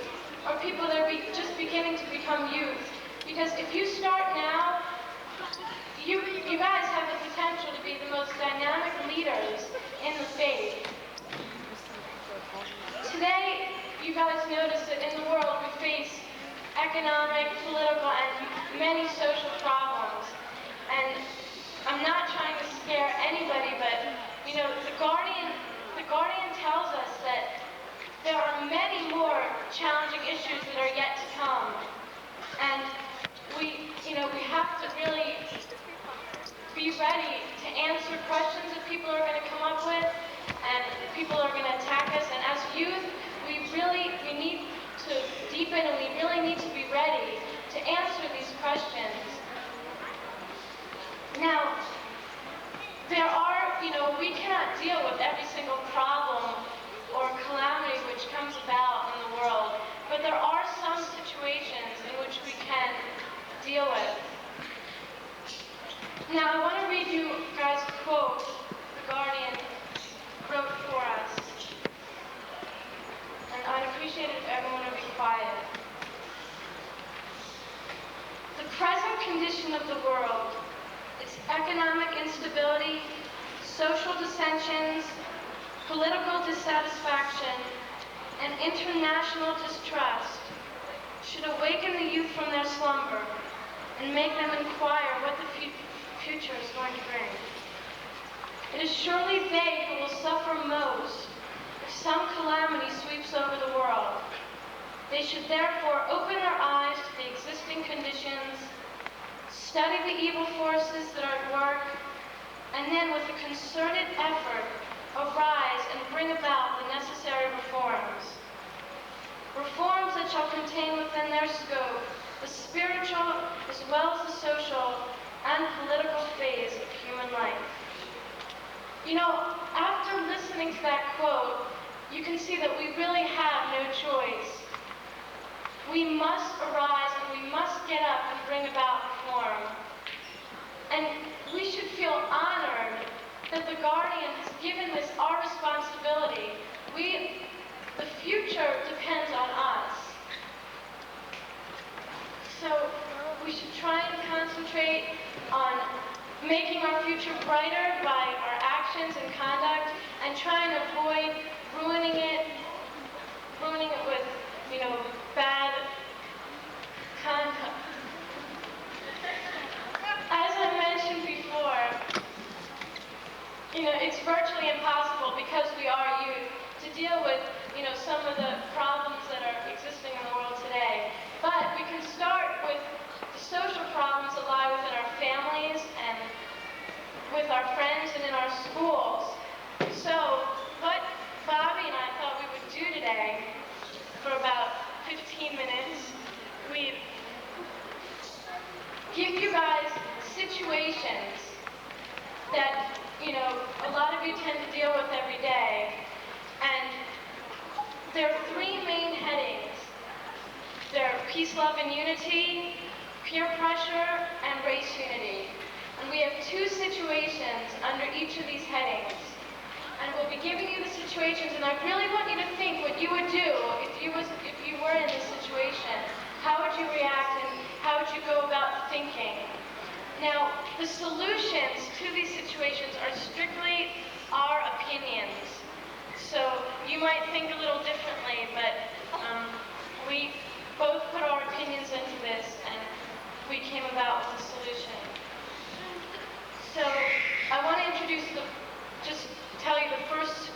or people that are just beginning to become youth. Because if you start now, you guys have the potential to be the most dynamic leaders in the faith. Today, you guys notice that in the world we face economic, political, and many social problems. And I'm not trying to scare anybody, but the Guardian tells us that there are many more challenging issues that are yet to come. And we have to really be ready to answer questions that people are going to come up with, and people are going to attack us. And as youth, we need to deepen, and we really need to be ready to answer these questions. Now, we cannot deal with every single problem or calamity which comes about in the world, but there are some situations in which we can deal with. Now, I want to read you guys a quote the Guardian wrote for us. And I'd appreciate it if everyone would be quiet. The present condition of the world, its economic instability, social dissensions, political dissatisfaction, and international distrust should awaken the youth from their slumber and make them inquire what the future is going to bring. It is surely they who will suffer most if some calamity sweeps over the world. They should therefore open their eyes to the existing conditions, study the evil forces that are at work, and can, with a concerted effort, arise and bring about the necessary reforms. Reforms that shall contain within their scope the spiritual as well as the social and political phase of human life. You know, after listening to that quote, you can see that we really have no choice. We must arise and we must get up and bring about reform. And we should feel honored that the Guardian has given this our responsibility. The future depends on us. So we should try and concentrate on making our future brighter by our actions and conduct, and try and avoid ruining it with, bad conduct. As I mentioned before, it's virtually impossible because we are youth to deal with, some of the problems that are existing in the world today. But we can start with the social problems that lie within our families and with our friends and in our schools. So what Bobby and I thought we would do today for about 15 minutes, we'd give you guys situations that, a lot of you tend to deal with every day. And there are three main headings. They're peace, love, and unity, peer pressure, and race unity. And we have two situations under each of these headings. And we'll be giving you the situations, and I really want you to think what you would do if you were in this situation. How would you react, and how would you go about thinking? Now, the solutions to these situations are strictly our opinions. So you might think a little differently, but we both put our opinions into this, and we came about with a solution. So I want to just tell you the first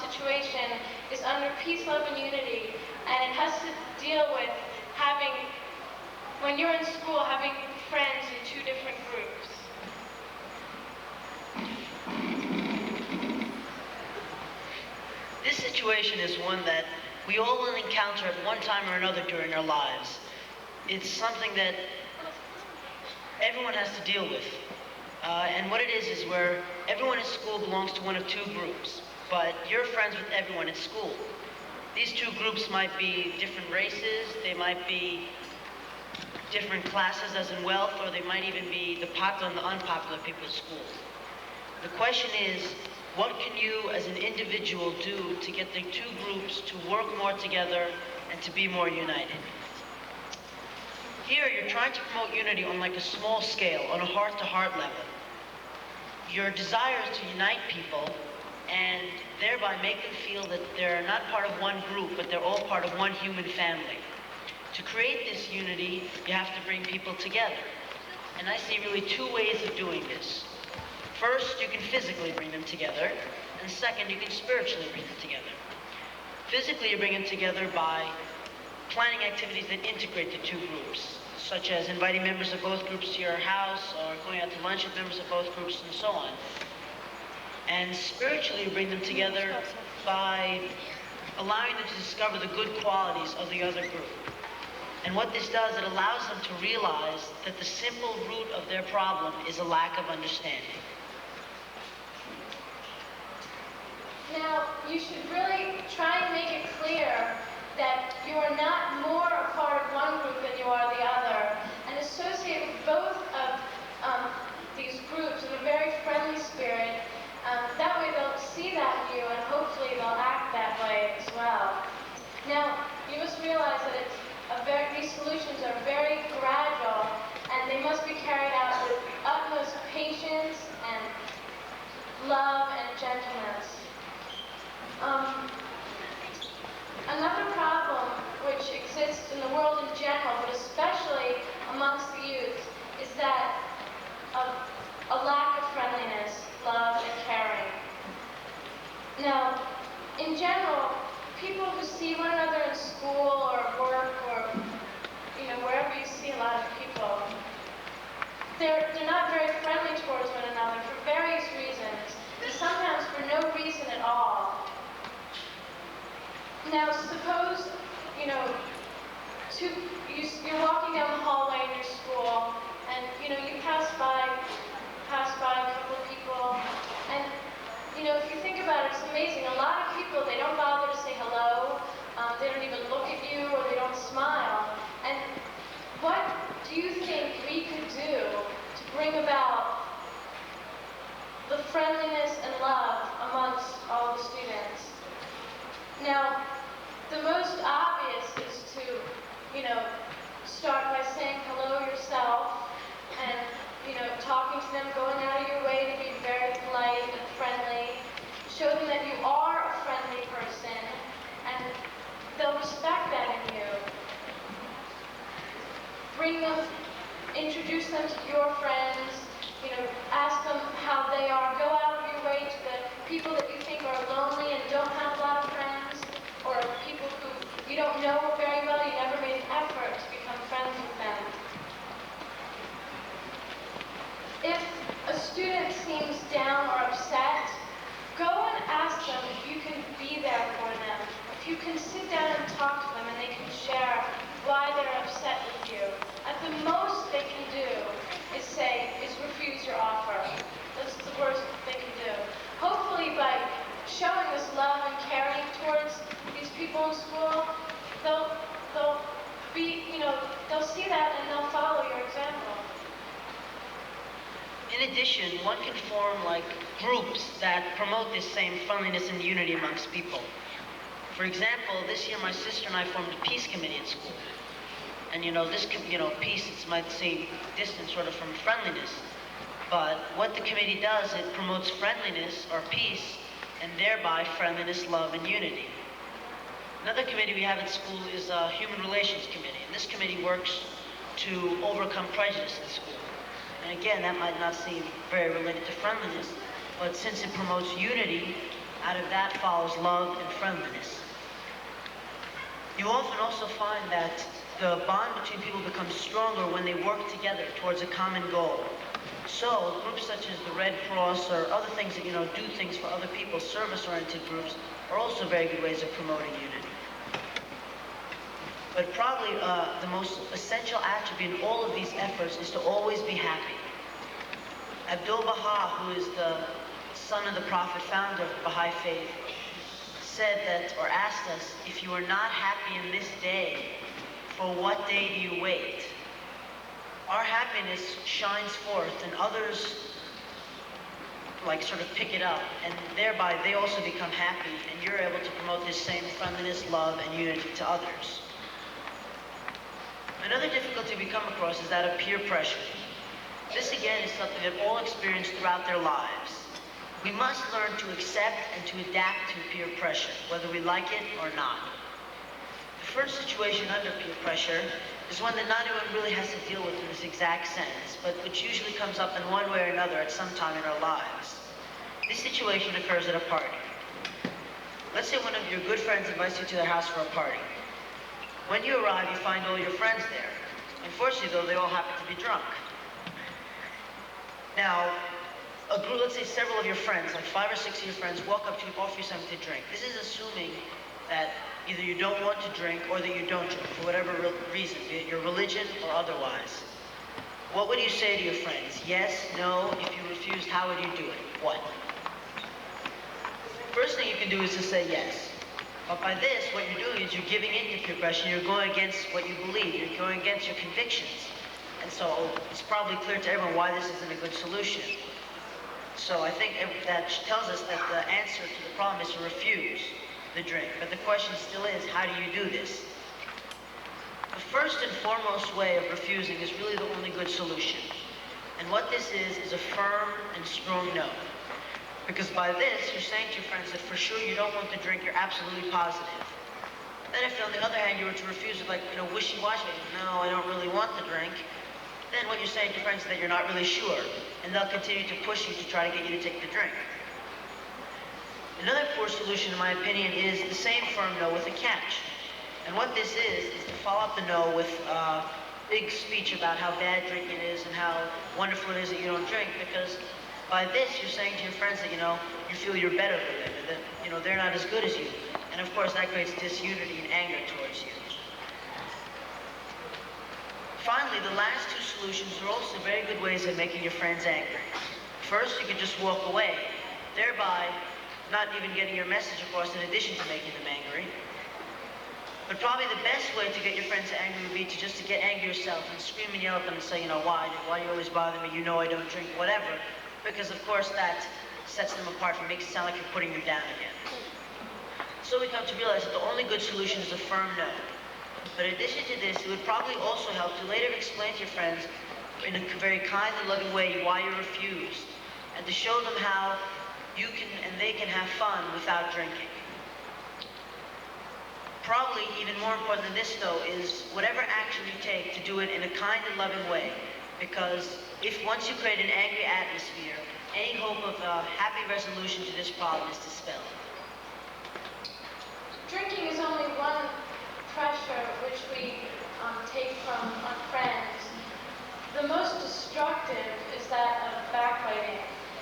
situation is under peace, love, and unity, and it has to deal with when you're in school, having friends in two different groups. This situation is one that we all will encounter at one time or another during our lives. It's something that everyone has to deal with. And what it is where everyone in school belongs to one of two groups, but you're friends with everyone at school. These two groups might be different races, they might be different classes as in wealth, or they might even be the popular and the unpopular people at school. The question is, what can you as an individual do to get the two groups to work more together and to be more united? Here, you're trying to promote unity on like a small scale, on a heart-to-heart level. Your desire is to unite people and thereby make them feel that they're not part of one group, but they're all part of one human family. To create this unity, you have to bring people together. And I see really two ways of doing this. First, you can physically bring them together, and second, you can spiritually bring them together. Physically, you bring them together by planning activities that integrate the two groups, such as inviting members of both groups to your house, or going out to lunch with members of both groups, and so on. And spiritually, you bring them together by allowing them to discover the good qualities of the other group. And what this does, it allows them to realize that the simple root of their problem is a lack of understanding. Now, you should really try and make it clear that you are not more a part of one group than you are the other, and associate with both of these groups in a very friendly spirit. That way they'll see that in you, and hopefully they'll act that way as well. Now, you must realize that these solutions are very gradual, and they must be carried out with utmost patience and love and gentleness. Another problem which exists in the world in general, but especially amongst the youth, is that of a lack of friendliness, love, and caring. Now, in general, people who see one another in school or work or wherever you see a lot of people, they're not very friendly towards one another for various reasons. Now, the most obvious is to, start by saying hello yourself and, talking to them, going out of your way to be very polite and friendly. Show them that you are a friendly person and they'll respect that in you. Introduce them to your friends, ask them how they are. Go out of your way to the people that you think are lonely and don't have a lot of friends, or people who you don't know very well, you never made an effort to become friends with them. If a student seems down or upset, go and ask them if you can be there for them. If you can sit down and talk to them and they can share why they're upset with you. At the most they can do is refuse your offer. That's the worst they can do. Hopefully by showing this love and caring towards these people in school, they'll see that and they'll follow your example. In addition, one can form groups that promote this same friendliness and unity amongst people. For example, this year my sister and I formed a peace committee at school. And peace might seem distant sort of from friendliness, but what the committee does, it promotes friendliness or peace, and thereby friendliness, love, and unity. Another committee we have at school is a Human Relations Committee, and this committee works to overcome prejudice in school. And again, that might not seem very related to friendliness, but since it promotes unity, out of that follows love and friendliness. You often also find that the bond between people becomes stronger when they work together towards a common goal. So, groups such as the Red Cross or other things that, do things for other people, service-oriented groups, are also very good ways of promoting unity. But probably the most essential attribute in all of these efforts is to always be happy. Baha'i, who is the son of the Prophet, founder of the Baha'i faith, said that, or asked us, if you are not happy in this day, for what day do you wait? Our happiness shines forth and others sort of pick it up, and thereby they also become happy and you're able to promote this same friendliness, love, and unity to others. Another difficulty we come across is that of peer pressure. This again is something that all experience throughout their lives. We must learn to accept and to adapt to peer pressure, whether we like it or not. The first situation under peer pressure is one that not everyone really has to deal with in this exact sense, but which usually comes up in one way or another at some time in our lives. This situation occurs at a party. Let's say one of your good friends invites you to their house for a party. When you arrive, you find all your friends there. Unfortunately, though, they all happen to be drunk. Now, a group, let's say several of your friends, like 5 or 6 of your friends, walk up to you and offer you something to drink. This is assuming that either you don't want to drink or that you don't drink, for whatever reason, be it your religion or otherwise. What would you say to your friends? Yes, no, if you refused, how would you do it? What? First thing you can do is to say yes. But by this, what you're doing is you're giving in to peer pressure, you're going against what you believe, you're going against your convictions. And so it's probably clear to everyone why this isn't a good solution. So I think that tells us that the answer to the problem is to refuse the drink. But the question still is, how do you do this? The first and foremost way of refusing is really the only good solution. And what this is a firm and strong no. Because by this, you're saying to your friends that for sure you don't want the drink, you're absolutely positive. Then if on the other hand you were to refuse it wishy-washy, no, I don't really want the drink, then what you're saying to your friends is that you're not really sure. And they'll continue to push you to try to get you to take the drink. Another poor solution, in my opinion, is the same firm no with a catch. And what this is to follow up the no with a big speech about how bad drinking is and how wonderful it is that you don't drink, because by this you're saying to your friends that, you feel you're better than them, and that, they're not as good as you. And of course that creates disunity and anger towards you. Finally, the last two solutions are also very good ways of making your friends angry. First, you can just walk away, thereby not even getting your message across in addition to making them angry. But probably the best way to get your friends angry would be to get angry yourself and scream and yell at them and say, why do you always bother me? I don't drink, whatever. Because of course that sets them apart and makes it sound like you're putting them down again. So we come to realize that the only good solution is a firm no. But in addition to this, it would probably also help to later explain to your friends in a very kind and loving way why you refused, and to show them how you can and they can have fun without drinking. Probably even more important than this, though, is whatever action you take to do it in a kind and loving way, because if once you create an angry atmosphere, any hope of a happy resolution to this problem is dispelled. Drinking is only one pressure which we take from our friends. The most destructive is that of backbiting.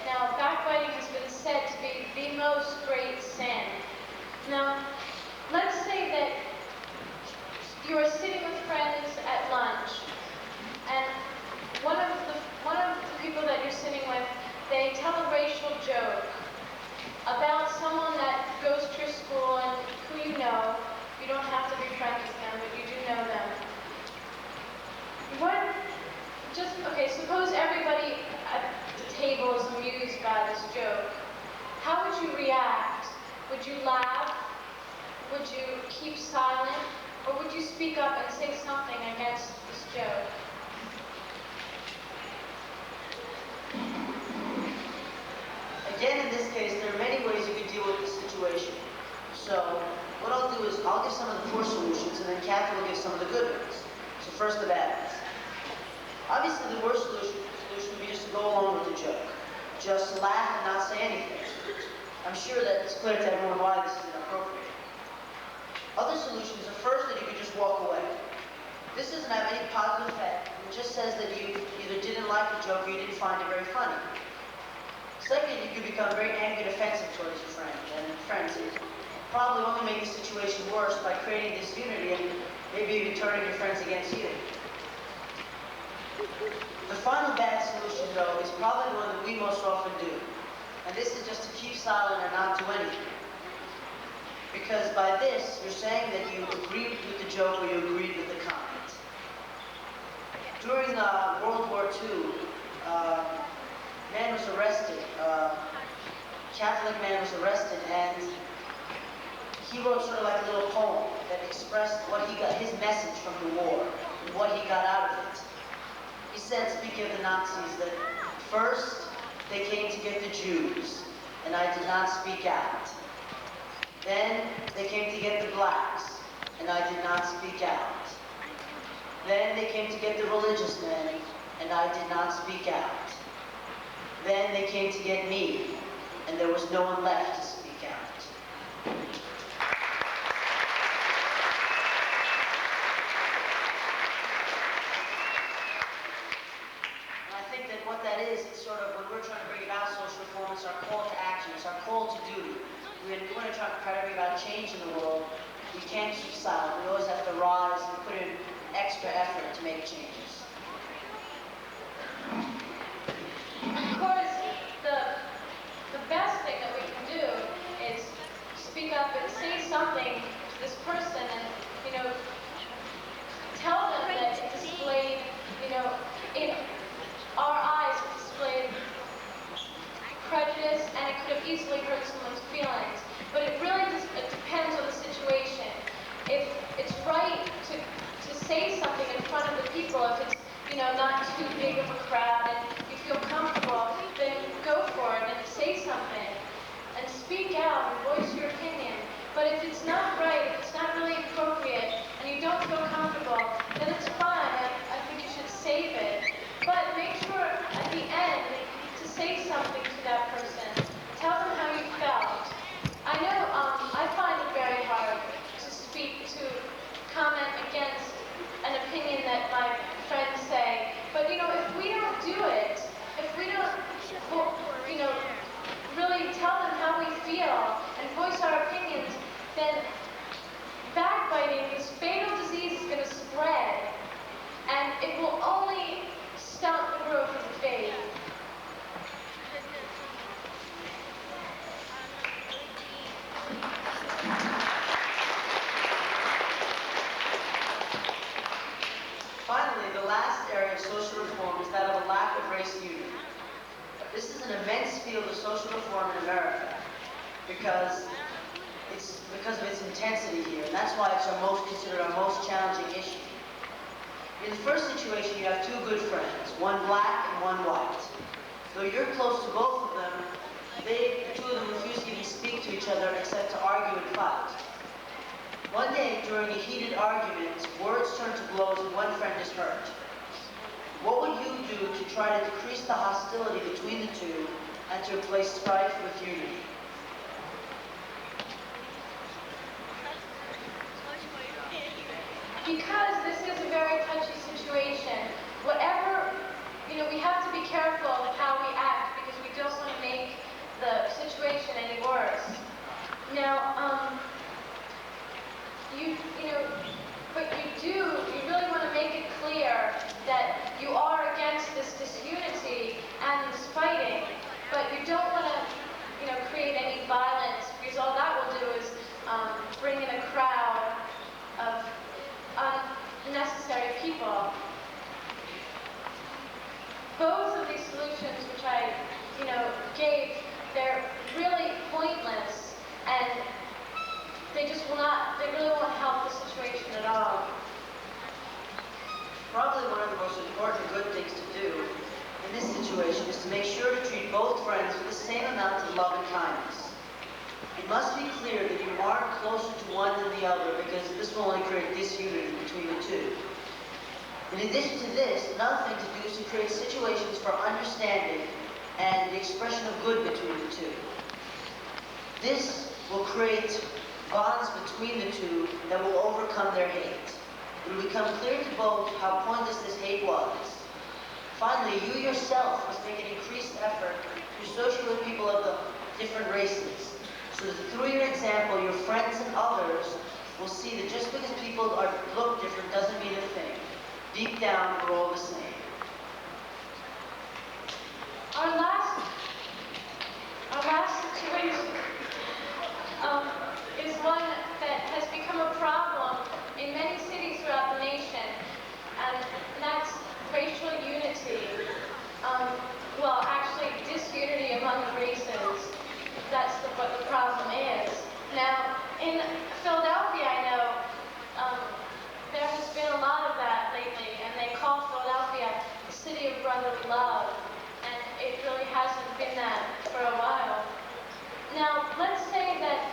Now, backbiting has been said to be the most great sin. Now, let's say that you are sitting with friends at lunch, and one of the people that you're sitting with, they tell a racial joke about someone that goes to your school and who you know. You don't have to be friends with them, but you do know them. Okay, suppose everybody at the table is amused by this joke. How would you react? Would you laugh? Would you keep silent? Or would you speak up and say something against this joke? Again, in this case, there are many ways you could deal with this situation. So, what I'll do is I'll give some of the poor solutions, and then Kathy will give some of the good ones. So first, the bad ones. Obviously, the worst solution would be just to go along with the joke. Just laugh and not say anything. I'm sure that it's clear to everyone why this is inappropriate. Other solutions are first that you could just walk away. This doesn't have any positive effect. It just says that you either didn't like the joke or you didn't find it very funny. Second, you could become very angry and offensive towards your friend. And friends, it probably only make the situation worse by creating disunity and maybe even turning your friends against you. The final bad solution, though, is probably the one that we most often do. And this is just to keep silent and not do anything. Because by this, you're saying that you agreed with the joke or you agreed with the comment. During World War II, a man was arrested. A Catholic man was arrested, and he wrote sort of like a little poem that expressed what he got, his message from the war, and what he got out of it. He said, speaking of the Nazis, that first they came to get the Jews, and I did not speak out. Then they came to get the blacks, and I did not speak out. Then they came to get the religious men, and I did not speak out. Then they came to get me, and there was no one left to speak out. What that is, it's sort of when we're trying to bring about social reform, it's our call to action, it's our call to duty. When we want to try to bring about change in the world, we can't keep silent. We always have to rise and put in extra effort to make changes. Of course, the best thing that we can do is speak up and say something to this person and, tell them that it displayed, in our eyes it displayed prejudice, and it could have easily hurt someone's feelings. But it really it depends on the situation. If it's right to say something in front of the people, if it's not too big of a crowd and you feel comfortable, then go for it and say something and speak out and voice your opinion. But if it's not right, if it's not really appropriate, and you don't feel comfortable, then it's fine. I think you should save it. But make sure at the end to say something to that person. Tell them how you felt. I know I find it very hard to comment against an opinion that my friends say. But if we don't do it, if we don't, really tell them how we feel and voice our opinions, then backbiting, this fatal disease, is going to spread, and it will only stunt the growth of the faith. Finally, the last area of social reform is that of a lack of race unity. This is an immense field of social reform in America because It's because of its intensity here, and that's why it's considered our most challenging issue. In the first situation, you have two good friends, one black and one white. Though you're close to both of them, the two of them refuse to even speak to each other except to argue and fight. One day, during a heated argument, words turn to blows and one friend is hurt. What would you do to try to decrease the hostility between the two and to replace strife with unity? Because this is a very touchy situation, whatever, we have to be careful of how we act because we don't want to make the situation any worse. Now, you really want to make it clear that you are against this disunity and this fighting, but you don't want to, create any violence because all that will do is bring in a crowd of unnecessary people. Both of these solutions which I, gave, they're really pointless and they really won't help the situation at all. Probably one of the most important good things to do in this situation is to make sure to treat both friends with the same amount of love and kindness. It must be clear that you aren't closer to one than the other because this will only create disunity between the two. In addition to this, another thing to do is to create situations for understanding and the expression of good between the two. This will create bonds between the two that will overcome their hate. It will become clear to both how pointless this hate was. Finally, you yourself must make an increased effort to associate with people of the different races, so that through your example, your friends and others will see that just because people look different doesn't mean a thing. Deep down, we're all the same. Our last situation is one that has become a problem in many cities throughout the nation, and that's racial unity. Actually, disunity among the races. That's what the problem is. Now, in Philadelphia, I know there has been a lot of that lately, and they call Philadelphia the city of brotherly love, and it really hasn't been that for a while. Now, let's say that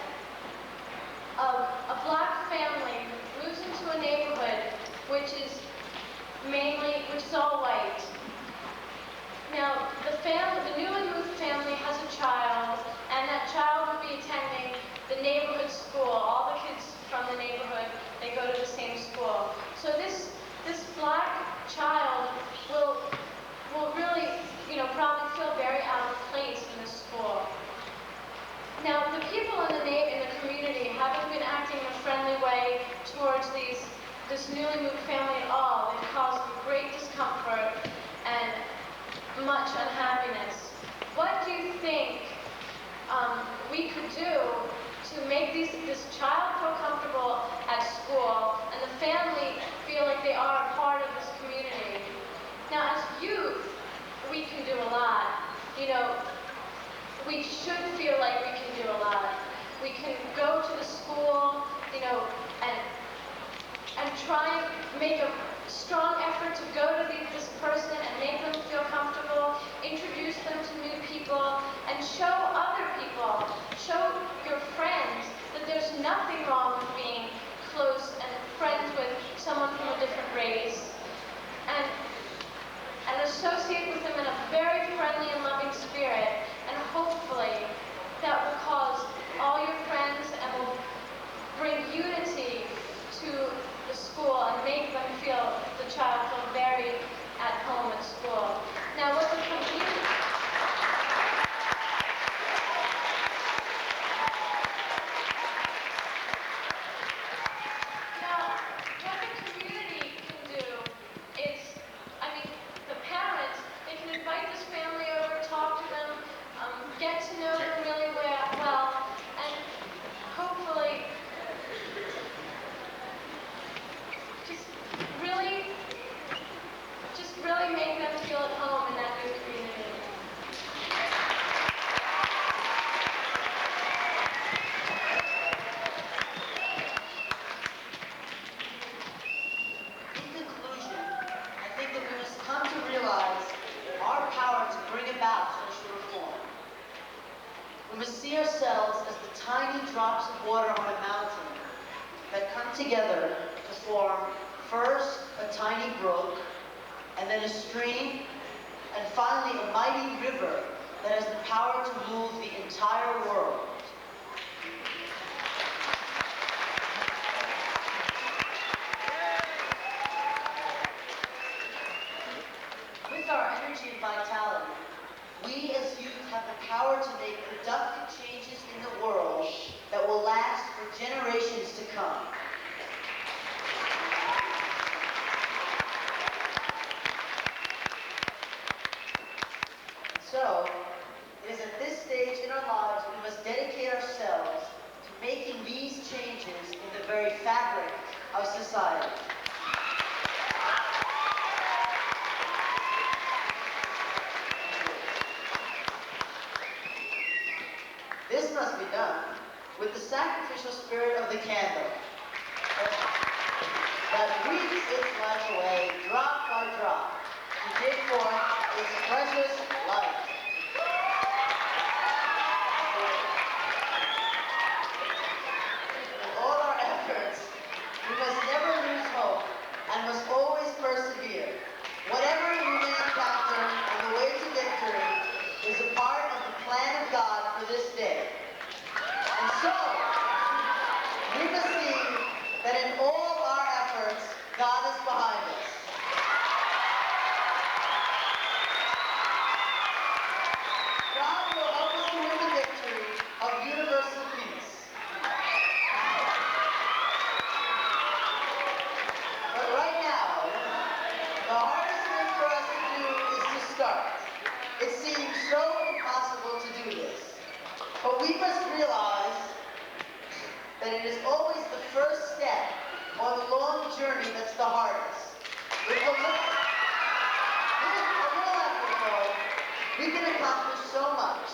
a black family moves into a neighborhood which is all white. Now, the newly moved family has a child, and that child will be attending the neighborhood school. All the kids from the neighborhood, they go to the same school. So this black child will really, probably feel very out of place in this school. Now, the people in the community haven't been acting in a friendly way towards this newly moved family at all. They've caused them great discomfort and much unhappiness. What do you think we could do to make this child feel comfortable at school and the family feel like they are a part of this community? Now, as youth, we can do a lot. We should feel like we can do a lot. We can go to the school, and try and make a strong effort to go to this person and make them feel comfortable, introduce them to new people, and show other people, show your friends that there's nothing wrong with being close and friends with someone from a different race, and associate with them in a very friendly and loving spirit, and hopefully that will cause all your friends and will bring unity to the school and make the child feel very at home at school. Now, what the community... Now, what the community can do is, the parents, they can invite this family over, talk to them, must see ourselves as the tiny drops of water on a mountain that come together to form first a tiny brook, and then a stream, and finally a mighty river that has the power to move the entire world. With our energy and vitality, we as youth have the power to make productive changes in the world that will last for generations to come. So, it is at this stage in our lives we must dedicate ourselves to making these changes in the very fabric of society. This must be done with the sacrificial spirit of the candle that breathes its life away drop by drop to give forth its precious light. With all our efforts, we must never lose hope and must always persevere. Whatever we may encounter on the way to victory is a part of the plan of God for this day. And so, we must see that in all our efforts, God is behind us. God will help us to win the victory of universal peace. But right now, the hardest thing for us to do is to start. It seems so impossible to do this. But we must realize that it is always the first step on the long journey that's the hardest. With a little effort, though, we can accomplish so much.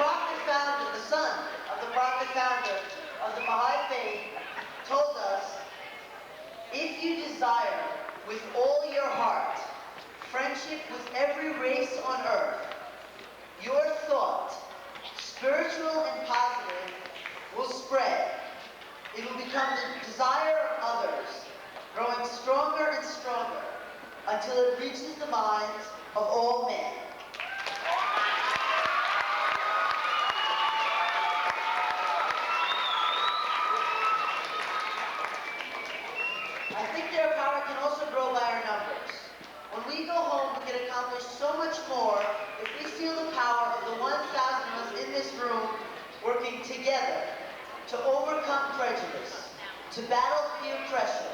Baha'i, the son of the prophet founder of the Baha'i faith, told us, if you desire with all your heart friendship with every race on earth, your thought, spiritual and positive, will spread. It will become the desire of others, growing stronger and stronger until it reaches the minds of all men. I think their power can also grow by our numbers. When we go home, we can accomplish so much more if we feel the power of the 1,000 of us in this room working together to overcome prejudice, to battle peer pressure,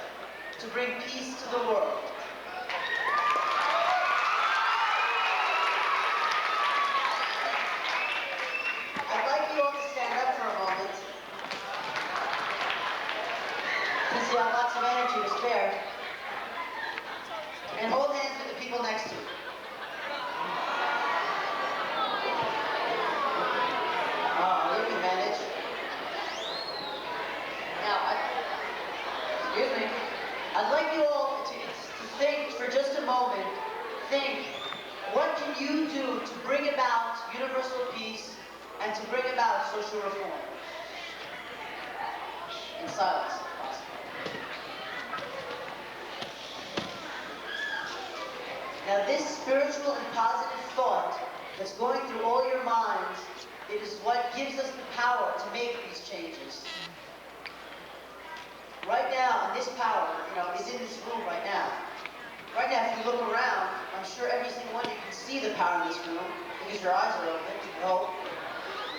to bring peace to the world. I'd like you all to stand up for a moment, since you have lots of energy to spare, and hold hands with the people next to you. Oh, you can manage. Now, excuse me. I'd like you all to think for just a moment, think, what can you do to bring about universal peace and to bring about social reform? In silence, if possible. Now this spiritual and positive thought that's going through all your minds, it is what gives us the power to make these changes. Right now, and this power, is in this room right now. Right now, if you look around, I'm sure every single one of you can see the power in this room because your eyes are open, you hope.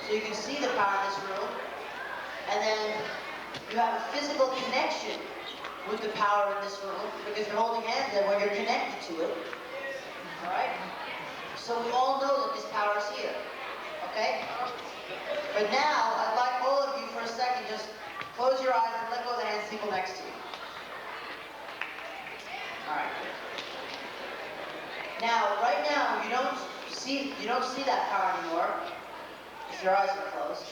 So you can see the power in this room. And then you have a physical connection with the power in this room because you're holding hands and when you're connected to it. All right? So we all know that this power is here. Okay? But now, I'd like all of you for a second just close your eyes and let go of the hands of people next to you. All right. Now, right now, you don't see that power anymore if your eyes are closed.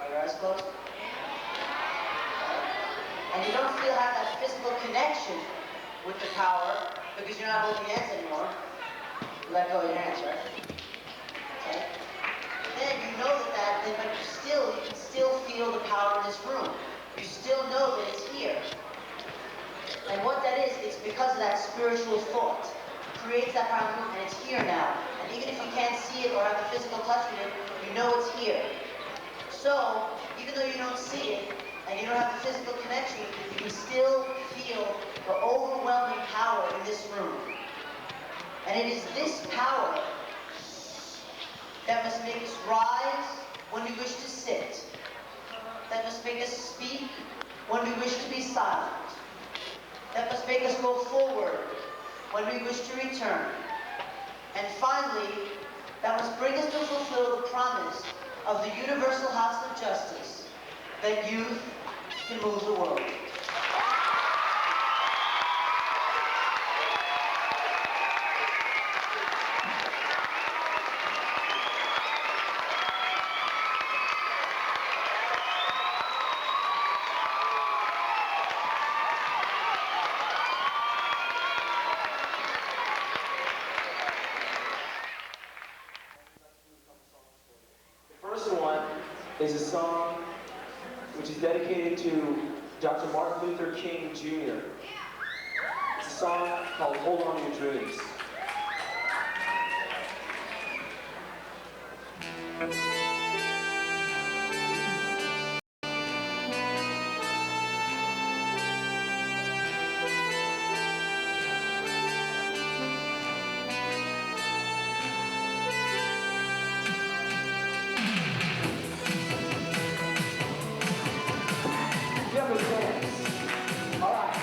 Are your eyes closed? And you don't have that physical connection with the power because you're not holding hands anymore. let go of your hands, right? Okay? Then you know but you can still feel the power in this room. You still know that it's here. And what that is, it's because of that spiritual thought. It creates that power in the room, and it's here now. And even if you can't see it or have the physical touch with it, you know it's here. So, even though you don't see it, and you don't have the physical connection, you can still feel the overwhelming power in this room. And it is this power that must make us rise when we wish to sit, that must make us speak when we wish to be silent, that must make us go forward when we wish to return, and finally, that must bring us to fulfill the promise of the universal house of justice, that youth can move the world. The first one is a song which is dedicated to Dr. Martin Luther King Jr. It's a song called Hold On to Your Dreams. You have a dance. All right.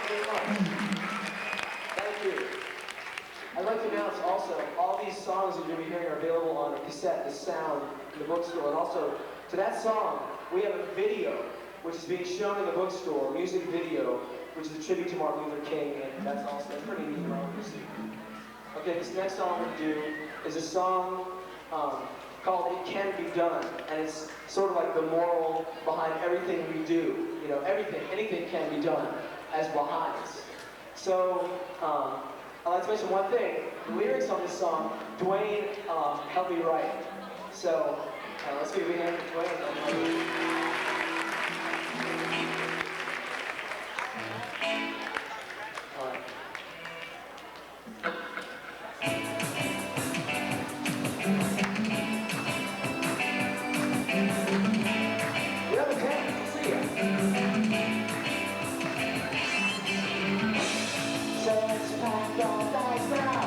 very much. Thank you. I'd like to announce also, all these songs that you're going to be hearing are available on a cassette, The Sound, in the bookstore. And also, to that song, we have a video, which is being shown in the bookstore, a music video, which is a tribute to Martin Luther King, and that's pretty neat and all you see. Okay, this next song we're going to do is a song called It Can Be Done, and it's sort of like the moral behind everything we do. You know, anything can be done as Baha'is. So, I'd like to mention one thing. The lyrics on this song, Dwayne helped me write. So, let's give a big hand for Dwayne. All right. You have a chance. See ya. So let's pack our bags now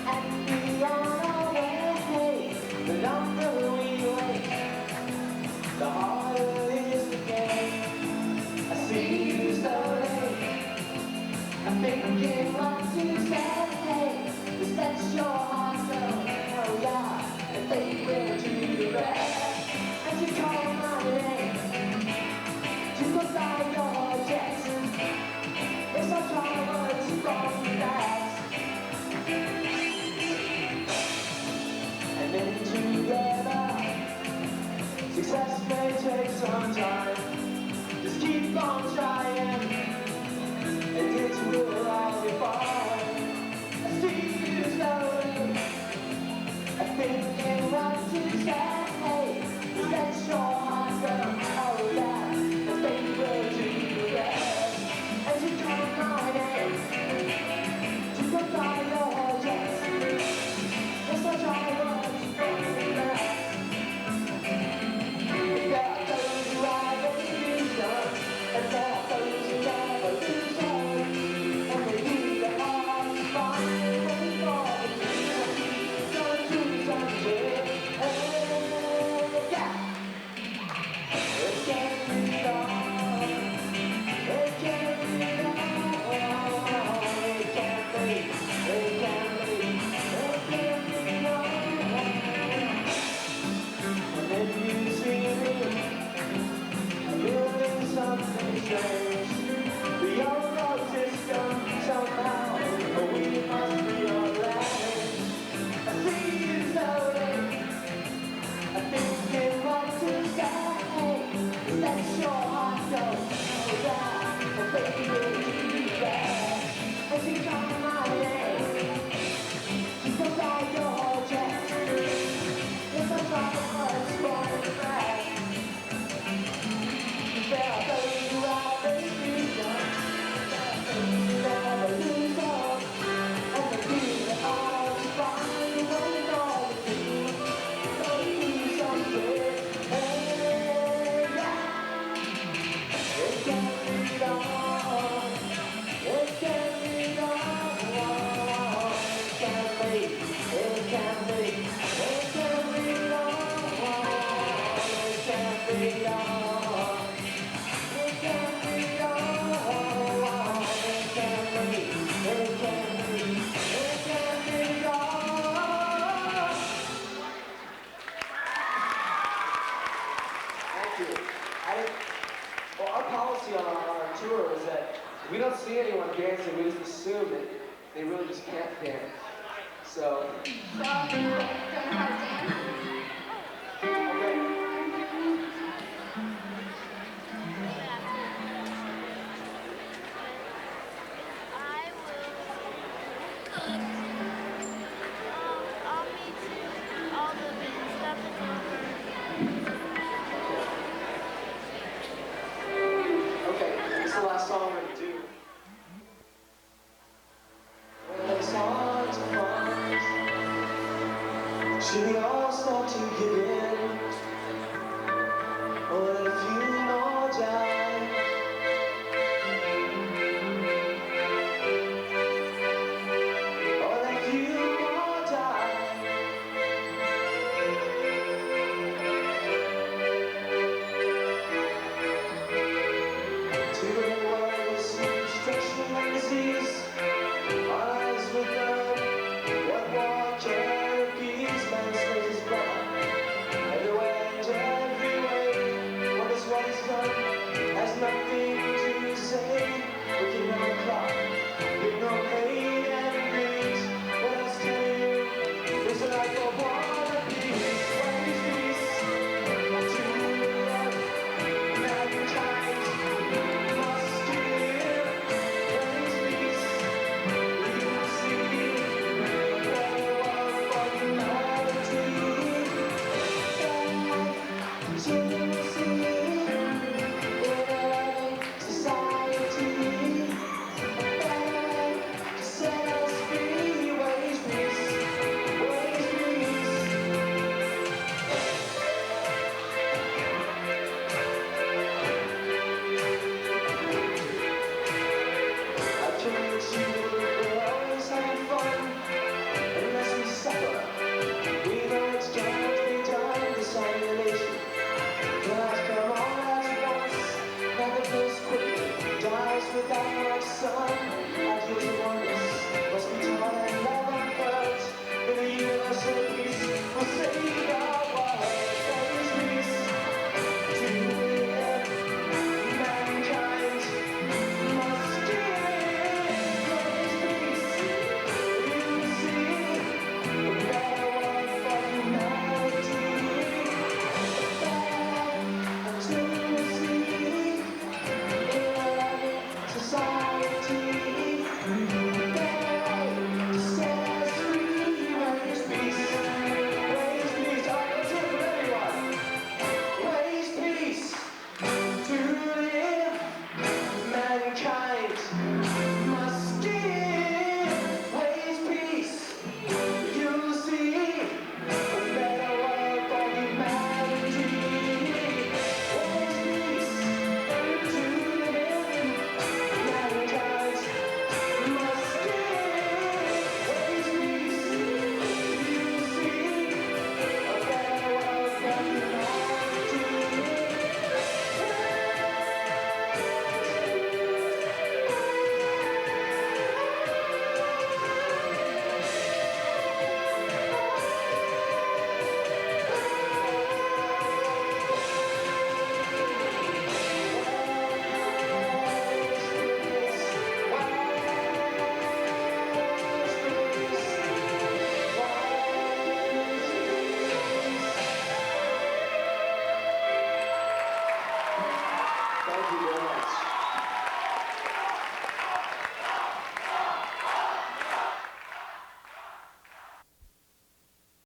and be on our way. The longer we wait, the harder it is to get. I see you slowly. I'm thinking what to say. Just let your heart go. Oh yeah, and they will do the rest. And you call my name to go by your chest. It's a drama to go fast. And then together, success may take some time. Just keep on trying, and it will all be fine. I see you slowly, I thinking what to say. Just let your heart go, oh yeah, and they will do the rest. As you come my name, to go by your chest. It's a drama to go fast. There are those who have illusion, and there are those who have illusion. And they do the hard to find way for the truth. So the truth is untrue. Yeah. It can't be done. It can't be done. It can't be. It can't be. It can't be done. And then you see me, I'm doing something strange. The old system somehow, but we must realize. I see you slowly, I'm thinking what to say. Let your heart go, oh yeah, and baby do that. As you come my way, just go by your chest. It's a drama that's going fast. There are those who have illusion, there are those who have illusion, and they do it all to find a way for the truth. So do something, hey, yeah. It can be done, it can be done, it can be, it can be, it can be done, it can be done. Well, our policy on our tour is that we don't see anyone dancing, we just assume that they really just can't dance. So, So, don't know how to dance? okay. Okay, this is the last song we're going to do. When it's hard to find, should we all without my son. Ideals of oneness must be taught and love unfelt. In a universal peace will save our world.